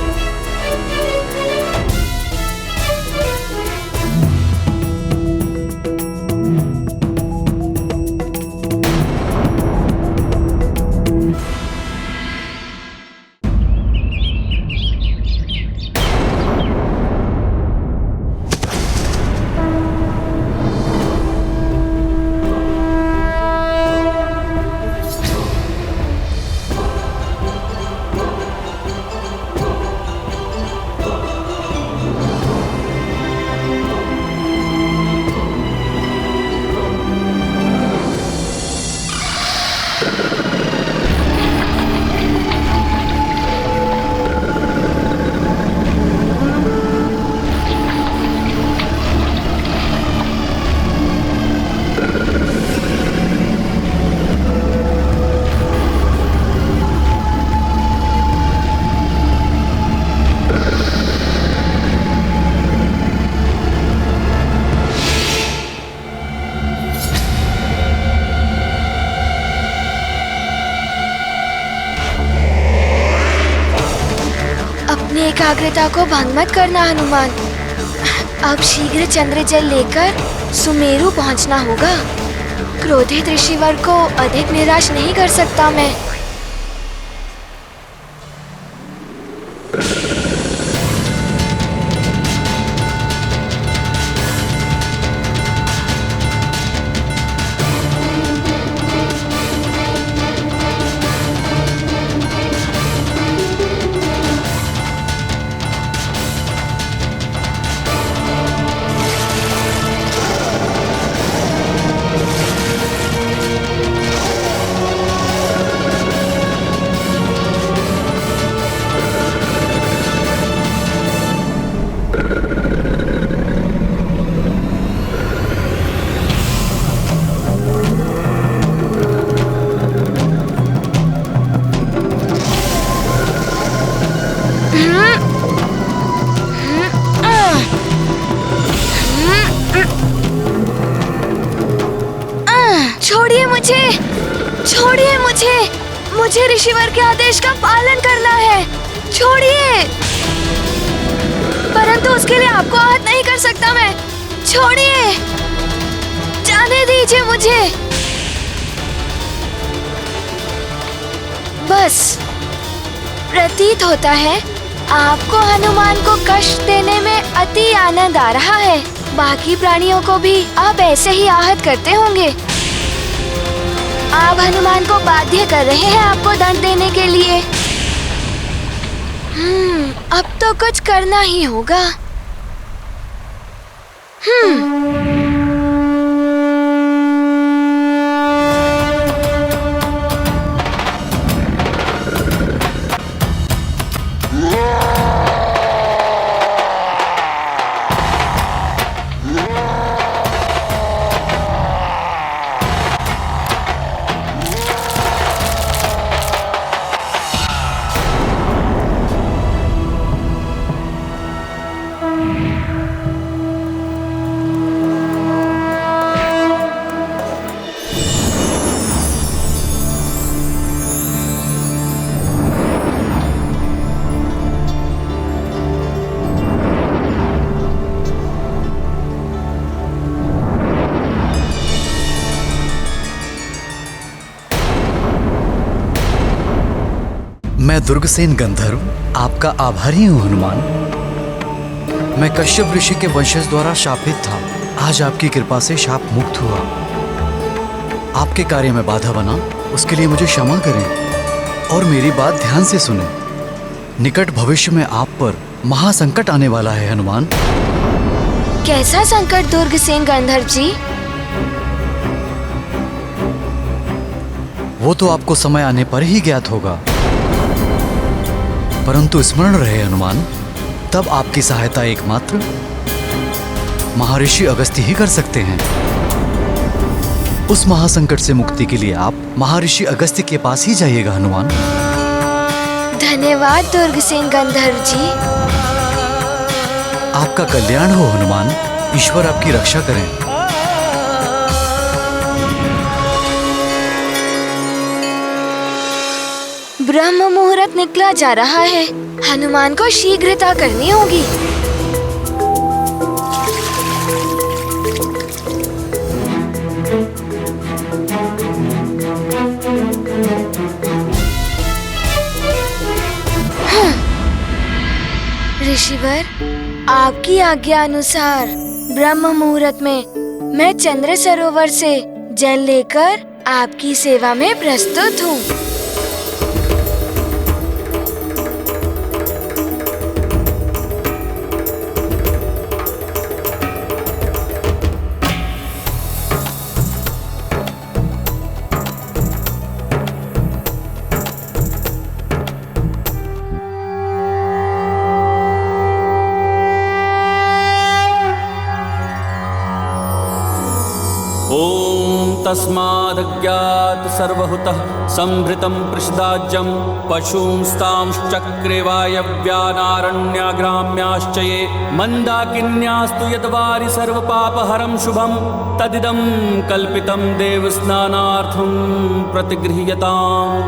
अपनी एकाग्रता को भंग मत करना हनुमान। अब शीघ्र चंद्र जल लेकर सुमेरु पहुंचना होगा। क्रोधित ऋषिवर को अधिक निराश नहीं कर सकता मैं। छोड़िए मुझे, मुझे ऋषिवर के आदेश का पालन करना है। छोड़िए, परंतु उसके लिए आपको आहत नहीं कर सकता मैं। छोड़िए, जाने दीजिए मुझे। बस प्रतीत होता है आपको हनुमान को कष्ट देने में अति आनंद आ रहा है। बाकी प्राणियों को भी आप ऐसे ही आहत करते होंगे। आप हनुमान को बाध्य कर रहे हैं आपको दंड देने के लिए। अब तो कुछ करना ही होगा। मैं दुर्गसेन गंधर्व आपका आभारी हूँ हनुमान। मैं कश्यप ऋषि के वंशज द्वारा शापित था। आज आपकी कृपा से शाप मुक्त हुआ। आपके कार्य में बाधा बना, उसके लिए मुझे क्षमा करें और मेरी बात ध्यान से सुनें। निकट भविष्य में आप पर महासंकट आने वाला है हनुमान। कैसा संकट दुर्गसेन गंधर्व जी? वो तो आपको समय आने पर ही ज्ञात होगा, परंतु स्मरण रहे हनुमान, तब आपकी सहायता एकमात्र महर्षि अगस्त्य ही कर सकते हैं। उस महासंकट से मुक्ति के लिए आप महर्षि अगस्त्य के पास ही जाइएगा हनुमान। धन्यवाद दुर्गसेन गंधर्व जी। आपका कल्याण हो हनुमान। ईश्वर आपकी रक्षा करें। ब्रह्म मुहूर्त निकला जा रहा है। हनुमान को शीघ्रता करनी होगी। ऋषिवर, आपकी आज्ञा अनुसार ब्रह्म मुहूर्त में मैं चंद्र सरोवर से जल लेकर आपकी सेवा में प्रस्तुत हूँ। तस्मादज्ञात सर्वहुतः संभृतं पृषदाज्यं पशूंस्तांश्चक्रे वायव्यानारण्याग्राम्याश्च ये मन्दाकिन्यास्तु यद्वारि सर्वपापहरं शुभं तदिदं कल्पितं देवस्नानार्थं प्रतिगृह्यताम्।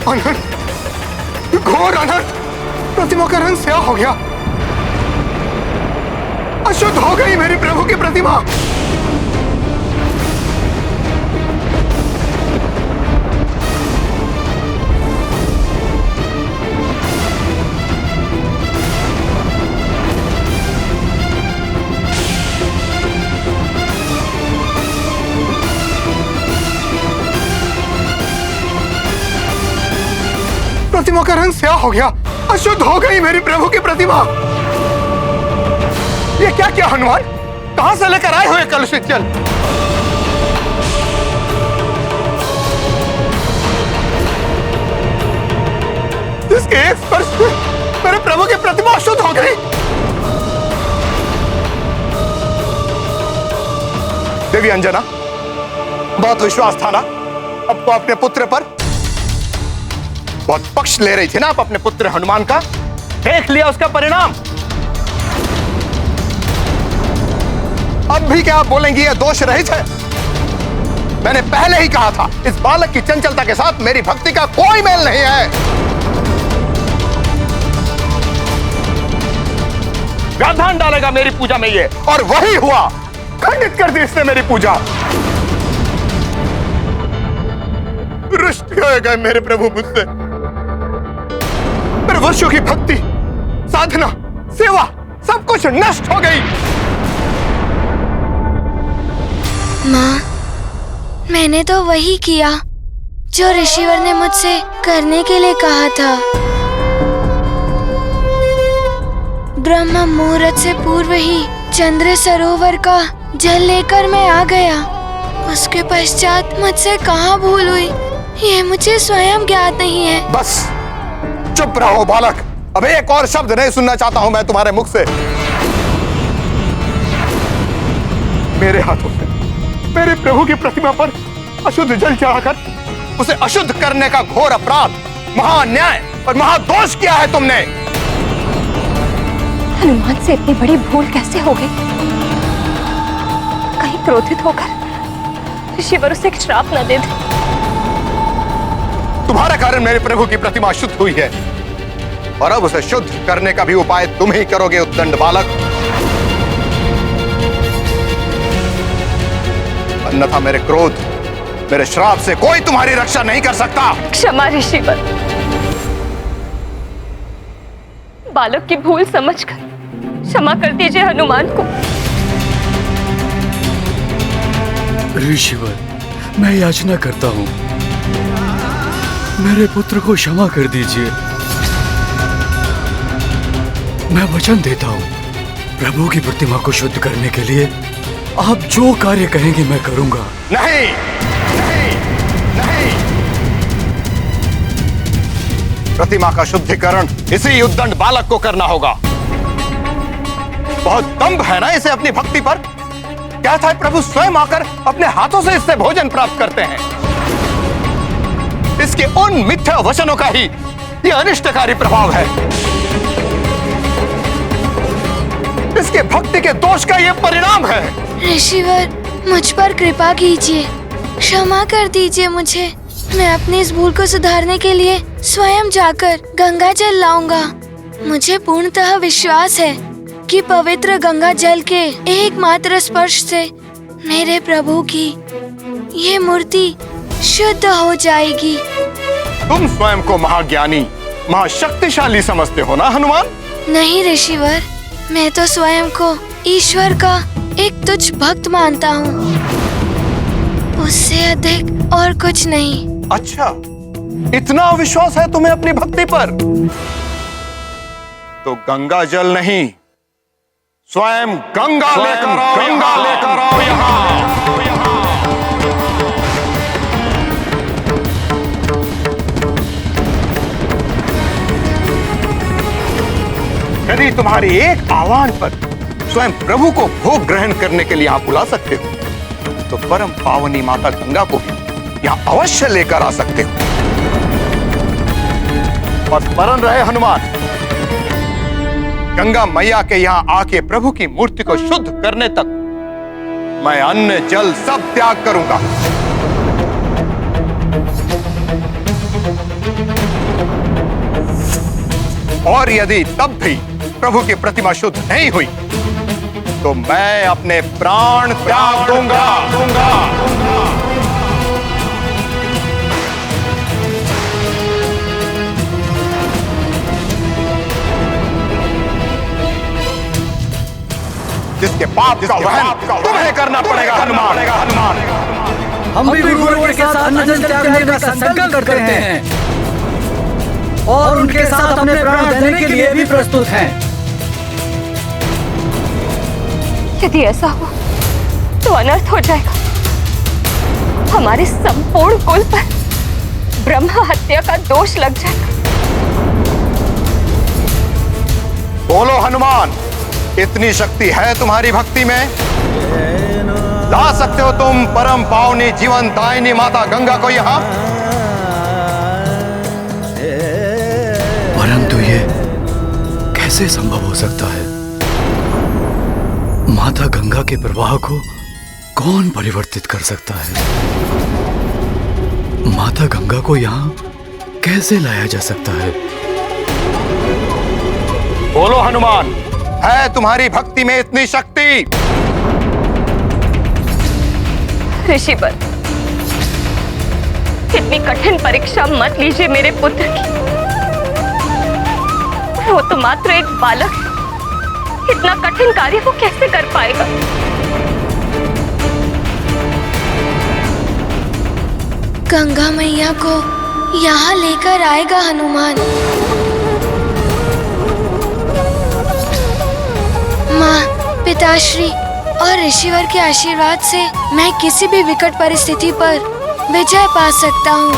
अनर्थ, घोर अनर्थ। प्रतिमा का रंग स्याह हो गया, अशुद्ध हो गई मेरे प्रभु की प्रतिमा। प्रतिमा का रंग स्याह हो गया, अशुद्ध हो गई मेरी प्रभु की प्रतिमा। ये क्या किया हनुमान? कहां से लेकर आए हुए कलुषित जल? जिसके एक स्पर्श से मेरे प्रभु की प्रतिमा अशुद्ध हो गई। देवी अंजना, बहुत विश्वास था ना आपको अपने पुत्र पर? बहुत पक्ष ले रही थी ना आप अपने पुत्र हनुमान का? देख लिया उसका परिणाम। अब भी क्या आप बोलेंगी ये दोष रहित है? मैंने पहले ही कहा था, इस बालक की चंचलता के साथ मेरी भक्ति का कोई मेल नहीं है। व्यवधान डालेगा मेरी पूजा में ये, और वही हुआ। खंडित कर दी इसने मेरी पूजा। रुष्ट हो गए मेरे प्रभु मुझसे। मेरे वर्षों की भक्ति, साधना, सेवा सब कुछ नष्ट हो गई। माँ, मैंने तो वही किया जो ऋषिवर ने मुझसे करने के लिए कहा था। ब्रह्म मुहूर्त से पूर्व ही चंद्र सरोवर का जल लेकर मैं आ गया। उसके पश्चात मुझसे कहाँ भूल हुई, ये मुझे स्वयं ज्ञात नहीं है। बस चुप रहो बालक, अब एक और शब्द नहीं सुनना चाहता हूं मैं तुम्हारे मुख से। मेरे हाथों से मेरे प्रभु की प्रतिमा पर अशुद्ध जल चढ़ाकर उसे अशुद्ध करने का घोर अपराध, महाअन्याय और महादोष किया है तुमने। हनुमान से इतनी बड़ी भूल कैसे हो गई? कहीं क्रोधित होकर ऋषिवर उसे एक श्राप न दे दे। तुम्हारे कारण मेरे प्रभु की प्रतिमा शुद्ध हुई है, और अब उसे शुद्ध करने का भी उपाय तुम ही करोगे उद्दंड बालक। अन्यथा मेरे क्रोध, मेरे श्राप से कोई तुम्हारी रक्षा नहीं कर सकता। क्षमा ऋषिवर, बालक की भूल समझकर क्षमा कर दीजिए हनुमान को। ऋषिवर, मैं याचना करता हूँ, मेरे पुत्र को क्षमा कर दीजिए। मैं वचन देता हूँ, प्रभु की प्रतिमा को शुद्ध करने के लिए आप जो कार्य कहेंगे मैं करूंगा। नहीं, नहीं, नहीं। प्रतिमा का शुद्धिकरण इसी उद्दंड बालक को करना होगा। बहुत दंभ है ना इसे अपनी भक्ति पर। क्या था प्रभु स्वयं आकर अपने हाथों से इससे भोजन प्राप्त करते हैं। इसके उन मिथ्या वचनों का ही ये अनिष्टकारी प्रभाव है। इसके भक्ति के दोष का ये परिणाम है। ऋषिवर, मुझ पर कृपा कीजिए, क्षमा कर दीजिए मुझे। मैं अपनी इस भूल को सुधारने के लिए स्वयं जाकर गंगा जल लाऊंगा। मुझे पूर्णतः विश्वास है कि पवित्र गंगा जल के एकमात्र स्पर्श से मेरे प्रभु की ये मूर्ति शुद्ध हो जाएगी। तुम स्वयं को महाज्ञानी, महाशक्तिशाली समझते हो ना हनुमान? नहीं ऋषिवर, मैं तो स्वयं को ईश्वर का एक तुच्छ भक्त मानता हूँ, उससे अधिक और कुछ नहीं। अच्छा, इतना विश्वास है तुम्हें अपनी भक्ति पर? तो गंगा जल नहीं, स्वयं गंगा लेकर आओ, गंगा लेकर आओ यहाँ। यदि तुम्हारी एक आह्वान पर स्वयं प्रभु को भोग ग्रहण करने के लिए आप बुला सकते हो, तो परम पावनी माता गंगा को भी यहाँ अवश्य लेकर आ सकते हो। और स्मरण रहे हनुमान, गंगा मैया के यहाँ आके प्रभु की मूर्ति को शुद्ध करने तक मैं अन्न जल सब त्याग करूंगा। और यदि तब भी प्रभु की प्रतिमा शुद्ध नहीं हुई तो मैं अपने प्राण त्याग दूंगा। जिसके पाप का वहन तुम्हें करना पड़ेगा हनुमान। हम भी गुरुवर के साथ अन्न त्यागने का संकल्प करते हैं और उनके साथ अपने प्राण देने के लिए भी प्रस्तुत हैं। यदि ऐसा हो तो अनर्थ हो जाएगा। हमारे संपूर्ण कुल पर ब्रह्म हत्या का दोष लग जाएगा। बोलो हनुमान, इतनी शक्ति है तुम्हारी भक्ति में? ला सकते हो तुम परम पावनी जीवन दायिनी माता गंगा को यहाँ? परंतु ये कैसे संभव हो सकता है? माता गंगा के प्रवाह को कौन परिवर्तित कर सकता है? माता गंगा को यहाँ कैसे लाया जा सकता है? बोलो हनुमान, है तुम्हारी भक्ति में इतनी शक्ति? ऋषिवर, इतनी कठिन परीक्षा मत लीजिए मेरे पुत्र की। वो तो मात्र एक बालक है। इतना कठिन कार्य वो कैसे कर पाएगा? गंगा मैया को यहाँ लेकर आएगा हनुमान। माँ, पिताश्री और ऋषिवर के आशीर्वाद से मैं किसी भी विकट परिस्थिति पर विजय पा सकता हूँ।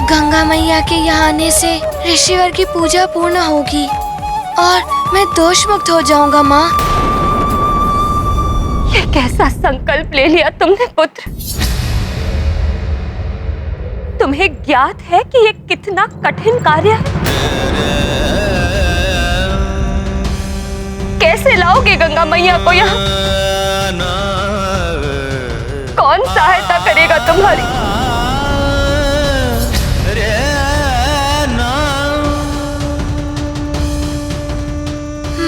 गंगा मैया के यहाँ आने से ऋषिवर की पूजा पूर्ण होगी और मैं दोष मुक्त हो जाऊंगा। माँ, ये कैसा संकल्प ले लिया तुमने पुत्र? तुम्हें ज्ञात है कि ये कितना कठिन कार्य है? कैसे लाओगे गंगा मैया को यहाँ? कौन सहायता करेगा तुम्हारी?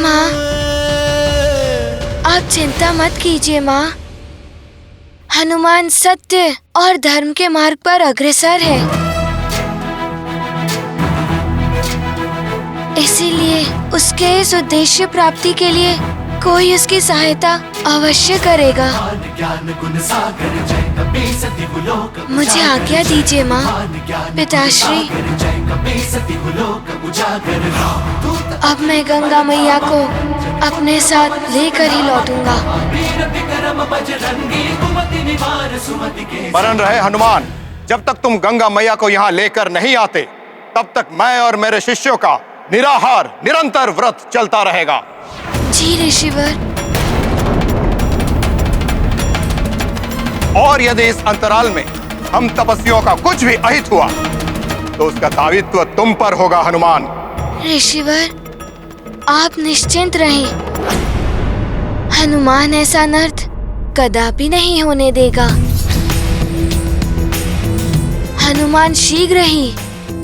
माँ, आप चिंता मत कीजिए माँ। हनुमान सत्य और धर्म के मार्ग पर अग्रसर है, इसीलिए उसके इस उद्देश्य प्राप्ति के लिए कोई उसकी सहायता अवश्य करेगा। मुझे आज्ञा दीजिए माँ। पिताश्री, अब मैं गंगा मैया को अपने साथ लेकर ही लौटूंगा। मरण रहे हनुमान, जब तक तुम गंगा मैया को यहाँ लेकर नहीं आते तब तक मैं और मेरे शिष्यों का निराहार निरंतर व्रत चलता रहेगा। जी ऋषिवर। और यदि इस अंतराल में हम तपस्वियों का कुछ भी अहित हुआ तो उसका दायित्व तुम पर होगा हनुमान। ऋषिवर, आप निश्चिंत रहें। हनुमान ऐसा अनर्थ कदापि नहीं होने देगा। हनुमान शीघ्र ही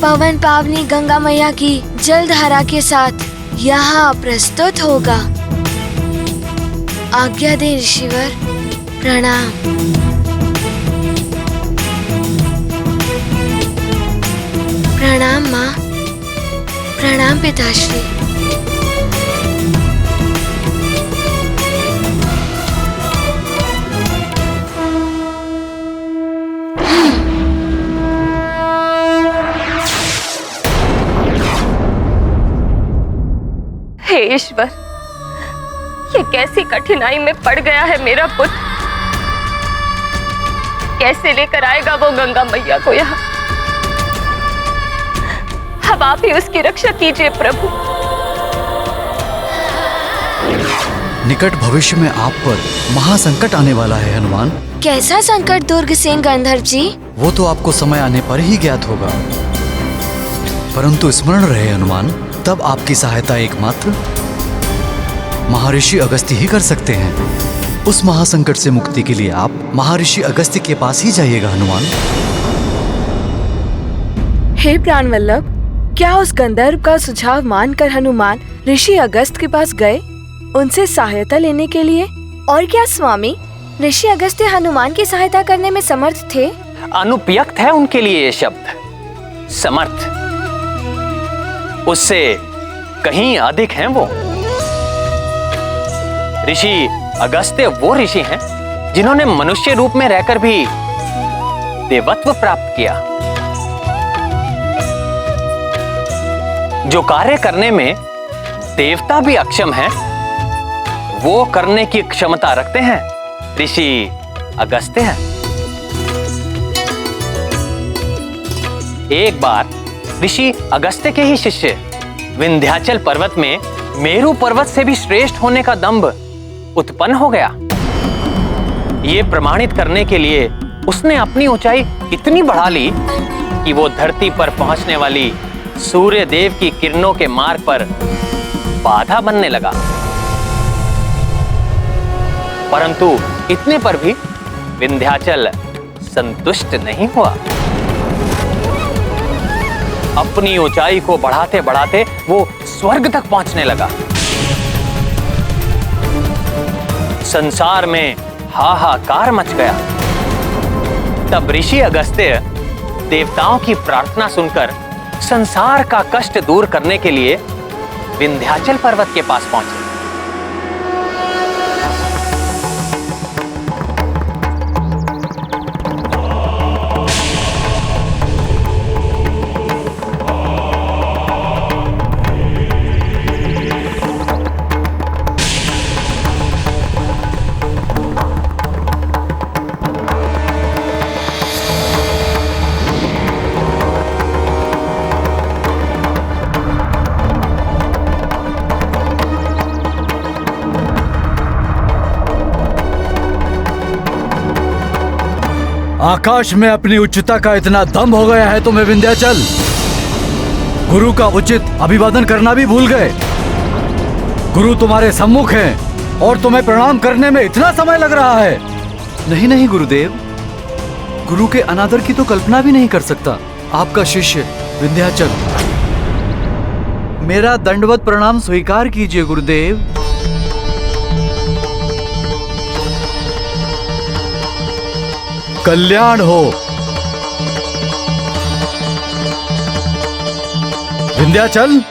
पवन पावनी गंगा मैया की जलधारा के साथ यहाँ प्रस्तुत होगा। आज्ञा दे ऋषिवर। प्रणाम। प्रणाम माँ। प्रणाम पिताश्री। हे ईश्वर, ये कैसी कठिनाई में पड़ गया है मेरा पुत्र। कैसे लेकर आएगा वो गंगा मैया को यहाँ? अब आप ही उसकी रक्षा कीजिए प्रभु। निकट भविष्य में आप पर महासंकट आने वाला है हनुमान। कैसा संकट दुर्गसेन गंधर्व जी? वो तो आपको समय आने पर ही ज्ञात होगा, परंतु स्मरण रहे हनुमान, तब आपकी सहायता एकमात्र महर्षि अगस्त्य ही कर सकते हैं। उस महासंकट से मुक्ति के लिए आप महर्षि अगस्त्य के पास ही जाइएगा हनुमान। हे प्राणवल्लभ, क्या उस गंधर्व का सुझाव मानकर हनुमान ऋषि अगस्त के पास गए उनसे सहायता लेने के लिए? और क्या स्वामी, ऋषि अगस्त्य हनुमान की सहायता करने में समर्थ थे? अनुपयुक्त है उनके लिए ये शब्द। समर्थ उससे कहीं अधिक हैं वो। ऋषि अगस्त्य वो ऋषि हैं जिन्होंने मनुष्य रूप में रहकर भी देवत्व प्राप्त किया। जो कार्य करने में देवता भी अक्षम है, वो करने की क्षमता रखते हैं ऋषि अगस्त्य हैं। एक बार ऋषि अगस्त्य के ही शिष्य विंध्याचल पर्वत में मेरु पर्वत से भी श्रेष्ठ होने का दंभ उत्पन्न हो गया। ये प्रमाणित करने के लिए उसने अपनी ऊंचाई इतनी बढ़ा ली कि वो धरती पर पहुंचने वाली सूर्य देव की किरणों के मार्ग पर बाधा बनने लगा। परंतु इतने पर भी विंध्याचल संतुष्ट नहीं हुआ। अपनी ऊंचाई को बढ़ाते बढ़ाते वो स्वर्ग तक पहुंचने लगा। संसार में हाहाकार मच गया। तब ऋषि अगस्त्य देवताओं की प्रार्थना सुनकर संसार का कष्ट दूर करने के लिए विंध्याचल पर्वत के पास पहुंचे। आकाश में अपनी उच्चता का इतना दम हो गया है तुम्हें विंध्याचल। गुरु का उचित अभिवादन करना भी भूल गए। गुरु तुम्हारे सम्मुख हैं और तुम्हें प्रणाम करने में इतना समय लग रहा है। नहीं नहीं गुरुदेव, गुरु के अनादर की तो कल्पना भी नहीं कर सकता। आपका शिष्य विंध्याचल। मेरा दंडवत प्रणाम स्वीकार कीजिए गुरुदेव। कल्याण हो। विंध्याचल,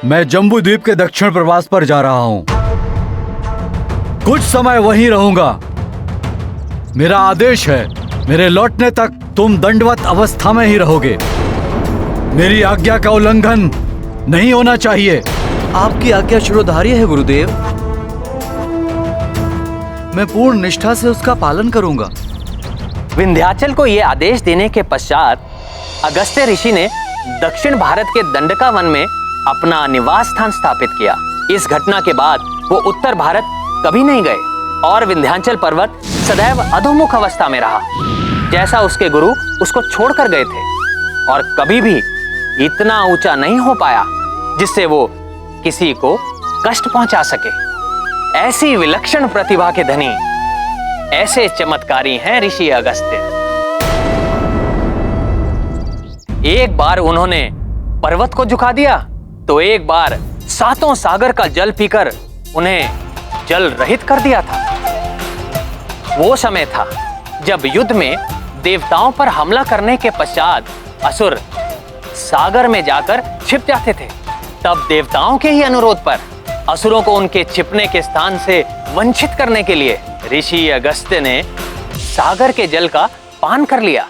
मैं जम्बू द्वीप के दक्षिण प्रवास पर जा रहा हूं। कुछ समय वहीं रहूंगा। मेरा आदेश है, मेरे लौटने तक तुम दंडवत अवस्था में ही रहोगे। मेरी आज्ञा का उल्लंघन नहीं होना चाहिए। आपकी आज्ञा शिरोधार्य है गुरुदेव। मैं पूर्ण निष्ठा से उसका पालन करूंगा। विंध्याचल को यह आदेश देने के पश्चात अगस्त्य ऋषि ने दक्षिण भारत के दंडका वन में अपना निवास स्थान स्थापित किया। इस घटना के बाद वो उत्तर भारत कभी नहीं गए और विंध्याचल पर्वत सदैव अधोमुख अवस्था में रहा, जैसा उसके गुरु उसको छोड़कर गए थे, और कभी भी इतना ऊंचा नहीं हो पाया जिससे वो किसी को कष्ट पहुंचा सके। ऐसी विलक्षण प्रतिभा के धनी, ऐसे चमत्कारी हैं ऋषि अगस्त्य। एक बार उन्होंने पर्वत को झुका दिया, तो एक बार सातों सागर का जल पीकर उन्हें जल रहित कर दिया था। वो समय था जब युद्ध में देवताओं पर हमला करने के पश्चात असुर सागर में जाकर छिप जाते थे। तब देवताओं के ही अनुरोध पर असुरों को उनके छिपने के स्थान से वंचित करने के लिए ऋषि अगस्त्य ने सागर के जल का पान कर लिया।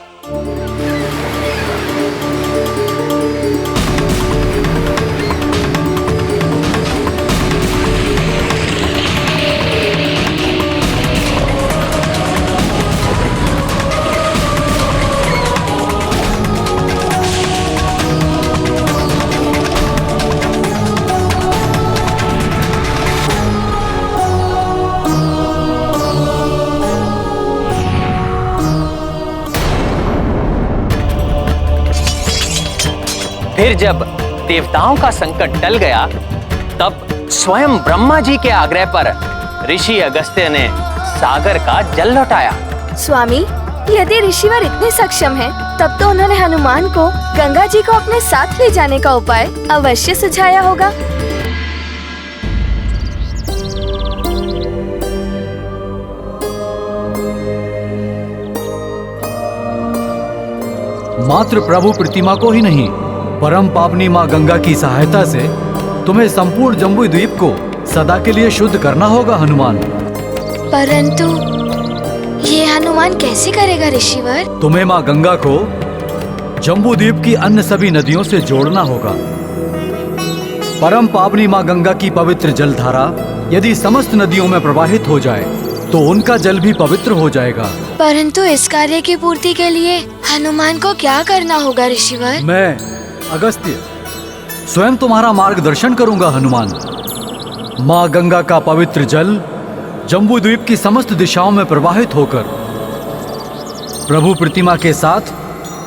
फिर जब देवताओं का संकट टल गया, तब स्वयं ब्रह्मा जी के आग्रह पर ऋषि अगस्त्य ने सागर का जल लौटाया। स्वामी, यदि ऋषिवर इतने सक्षम हैं, तब तो उन्होंने हनुमान को गंगा जी को अपने साथ ले जाने का उपाय अवश्य सुझाया होगा। मात्र प्रभु प्रतिमा को ही नहीं, परम पावनी माँ गंगा की सहायता से तुम्हें संपूर्ण जम्बू द्वीप को सदा के लिए शुद्ध करना होगा हनुमान। परंतु ये हनुमान कैसे करेगा ऋषिवर? तुम्हें माँ गंगा को जम्बू द्वीप की अन्य सभी नदियों से जोड़ना होगा। परम पावनी माँ गंगा की पवित्र जलधारा यदि समस्त नदियों में प्रवाहित हो जाए तो उनका जल भी पवित्र हो जाएगा। परंतु इस कार्य की पूर्ति के लिए हनुमान को क्या करना होगा ऋषिवर? मैं अगस्त्य स्वयं तुम्हारा मार्गदर्शन करूंगा हनुमान। माँ गंगा का पवित्र जल जम्बू द्वीप की समस्त दिशाओं में प्रवाहित होकर प्रभु प्रतिमा के साथ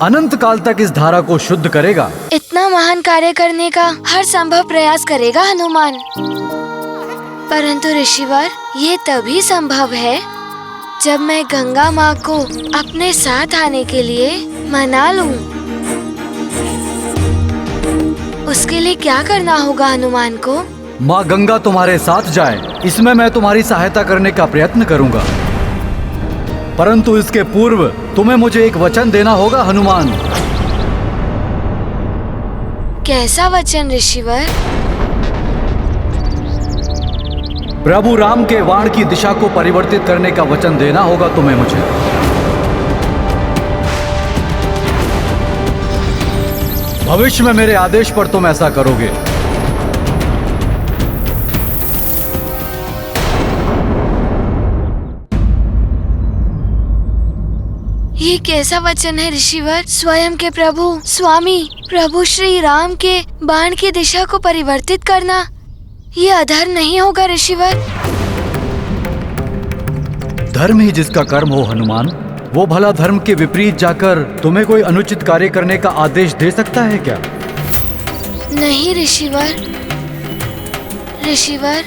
अनंत काल तक इस धारा को शुद्ध करेगा। इतना महान कार्य करने का हर संभव प्रयास करेगा हनुमान। परंतु ऋषिवर, ये तभी संभव है जब मैं गंगा माँ को अपने साथ आने के लिए मना लूं। उसके लिए क्या करना होगा हनुमान को? माँ गंगा तुम्हारे साथ जाए, इसमें मैं तुम्हारी सहायता करने का प्रयत्न करूंगा। परंतु इसके पूर्व तुम्हें मुझे एक वचन देना होगा हनुमान। कैसा वचन ऋषिवर? प्रभु राम के बाण की दिशा को परिवर्तित करने का वचन देना होगा तुम्हें मुझे। भविष्य में मेरे आदेश पर तुम ऐसा करोगे। ये कैसा वचन है ऋषिवर? स्वयं के प्रभु स्वामी प्रभु श्री राम के बाण की दिशा को परिवर्तित करना, ये अधर्म नहीं होगा ऋषिवर? धर्म ही जिसका कर्म हो हनुमान, वो भला धर्म के विपरीत जाकर तुम्हें कोई अनुचित कार्य करने का आदेश दे सकता है क्या? नहीं ऋषिवर। ऋषिवर,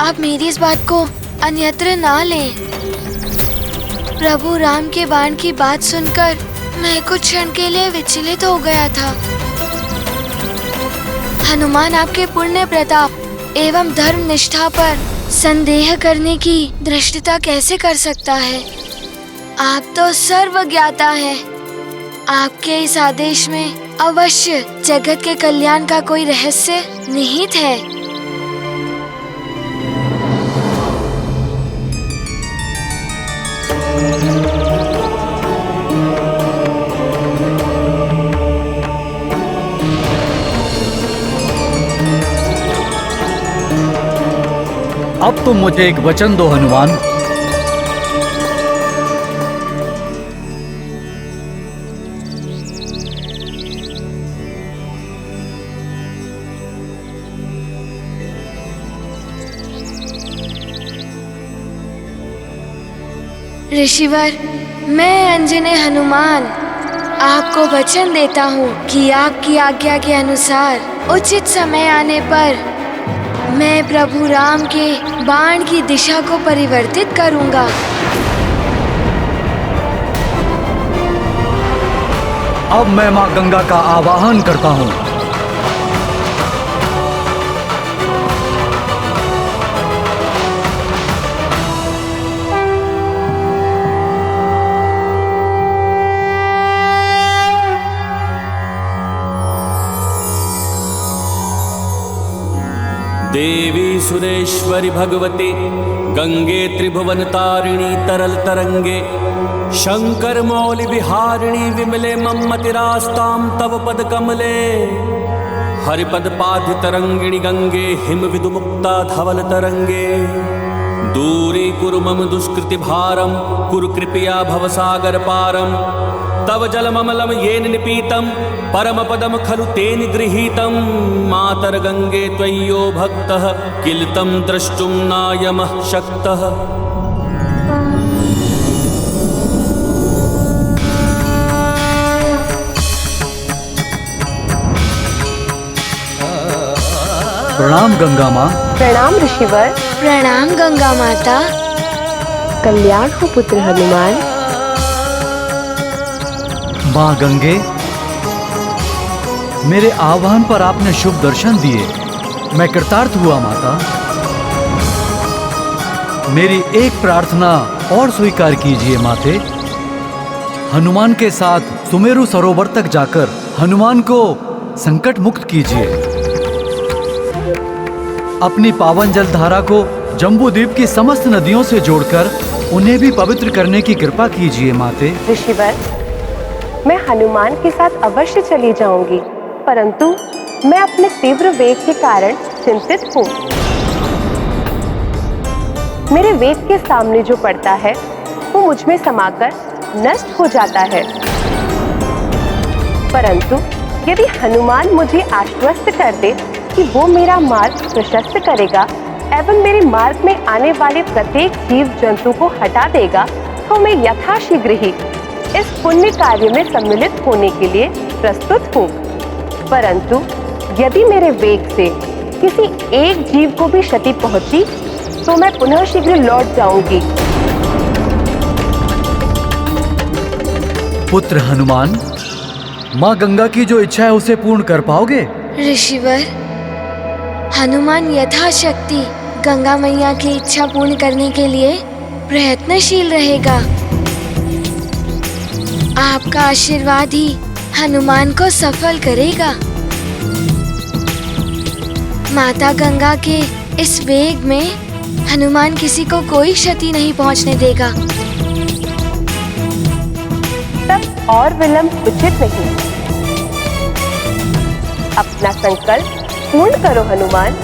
आप मेरी इस बात को अन्यत्र ना लें। प्रभु राम के बाण की बात सुनकर मैं कुछ क्षण के लिए विचलित हो गया था। हनुमान आपके पुण्य प्रताप एवं धर्म निष्ठा पर संदेह करने की धृष्टता कैसे कर सकता है? आप तो सर्वज्ञाता हैं। आपके इस आदेश में अवश्य जगत के कल्याण का कोई रहस्य निहित है। अब तुम मुझे एक वचन दो हनुमान। ऋषिवर, मैं अंजने हनुमान आपको वचन देता हूँ कि आपकी आज्ञा के अनुसार उचित समय आने पर मैं प्रभु राम के बाण की दिशा को परिवर्तित करूंगा। अब मैं माँ गंगा का आवाहन करता हूँ। देवी सुरेश्वरी भगवती गंगे त्रिभुवन तारिणी तरल तरंगे शंकर मौलि विहारिणी विमले मम्मतिरास्तां तव पद कमले हरिपद पाधि तरंगिणी गंगे हिम विदुमुक्ता धवल तरंगे दूरी कुरु मम दुष्कृति भारम कुरु कृपया भवसागर पारम तव जलममलम येन निपीतम परम पदम खलु तेन गृहीतम मातर गंगे त्वय्यो भक्तः किल तं द्रष्टुं नायमः शक्तः। प्रणाम गंगा माँ। प्रणाम ऋषिवर। प्रणाम गंगा माता। कल्याण हो पुत्र हनुमान। माँ गंगे, मेरे आह्वान पर आपने शुभ दर्शन दिए, मैं कृतार्थ हुआ माता। मेरी एक प्रार्थना और स्वीकार कीजिए माते। हनुमान के साथ सुमेरु सरोवर तक जाकर हनुमान को संकट मुक्त कीजिए। अपनी पावन जल धारा को जम्बूद्वीप की समस्त नदियों से जोड़कर उन्हें भी पवित्र करने की कृपा कीजिए माते। ऋषिवर, मैं हनुमान के साथ अवश्य चली जाऊंगी, परंतु मैं अपने तीव्र वेग के कारण चिंतित हूँ। मेरे वेग के सामने जो पड़ता है वो मुझ में समाकर नष्ट हो जाता है, परंतु यदि हनुमान मुझे आश्वस्त कर दे कि वो मेरा मार्ग प्रशस्त करेगा एवं मेरे मार्ग में आने वाले प्रत्येक जीव जंतु को हटा देगा, तो मैं यथाशीघ्र ही इस पुण्य कार्य में सम्मिलित होने के लिए प्रस्तुत हूँ। परंतु यदि मेरे वेग से किसी एक जीव को भी क्षति पहुंची तो मैं पुनः शीघ्र लौट जाऊंगी। पुत्र हनुमान, माँ गंगा की जो इच्छा है उसे पूर्ण कर पाओगे? ऋषिवर, हनुमान यथाशक्ति गंगा मैया की इच्छा पूर्ण करने के लिए प्रयत्नशील रहेगा। आपका आशीर्वाद ही हनुमान को सफल करेगा। माता गंगा के इस वेग में हनुमान किसी को कोई क्षति नहीं पहुंचने देगा। तब और विलंब उचित नहीं। अपना संकल्प पूर्ण करो हनुमान।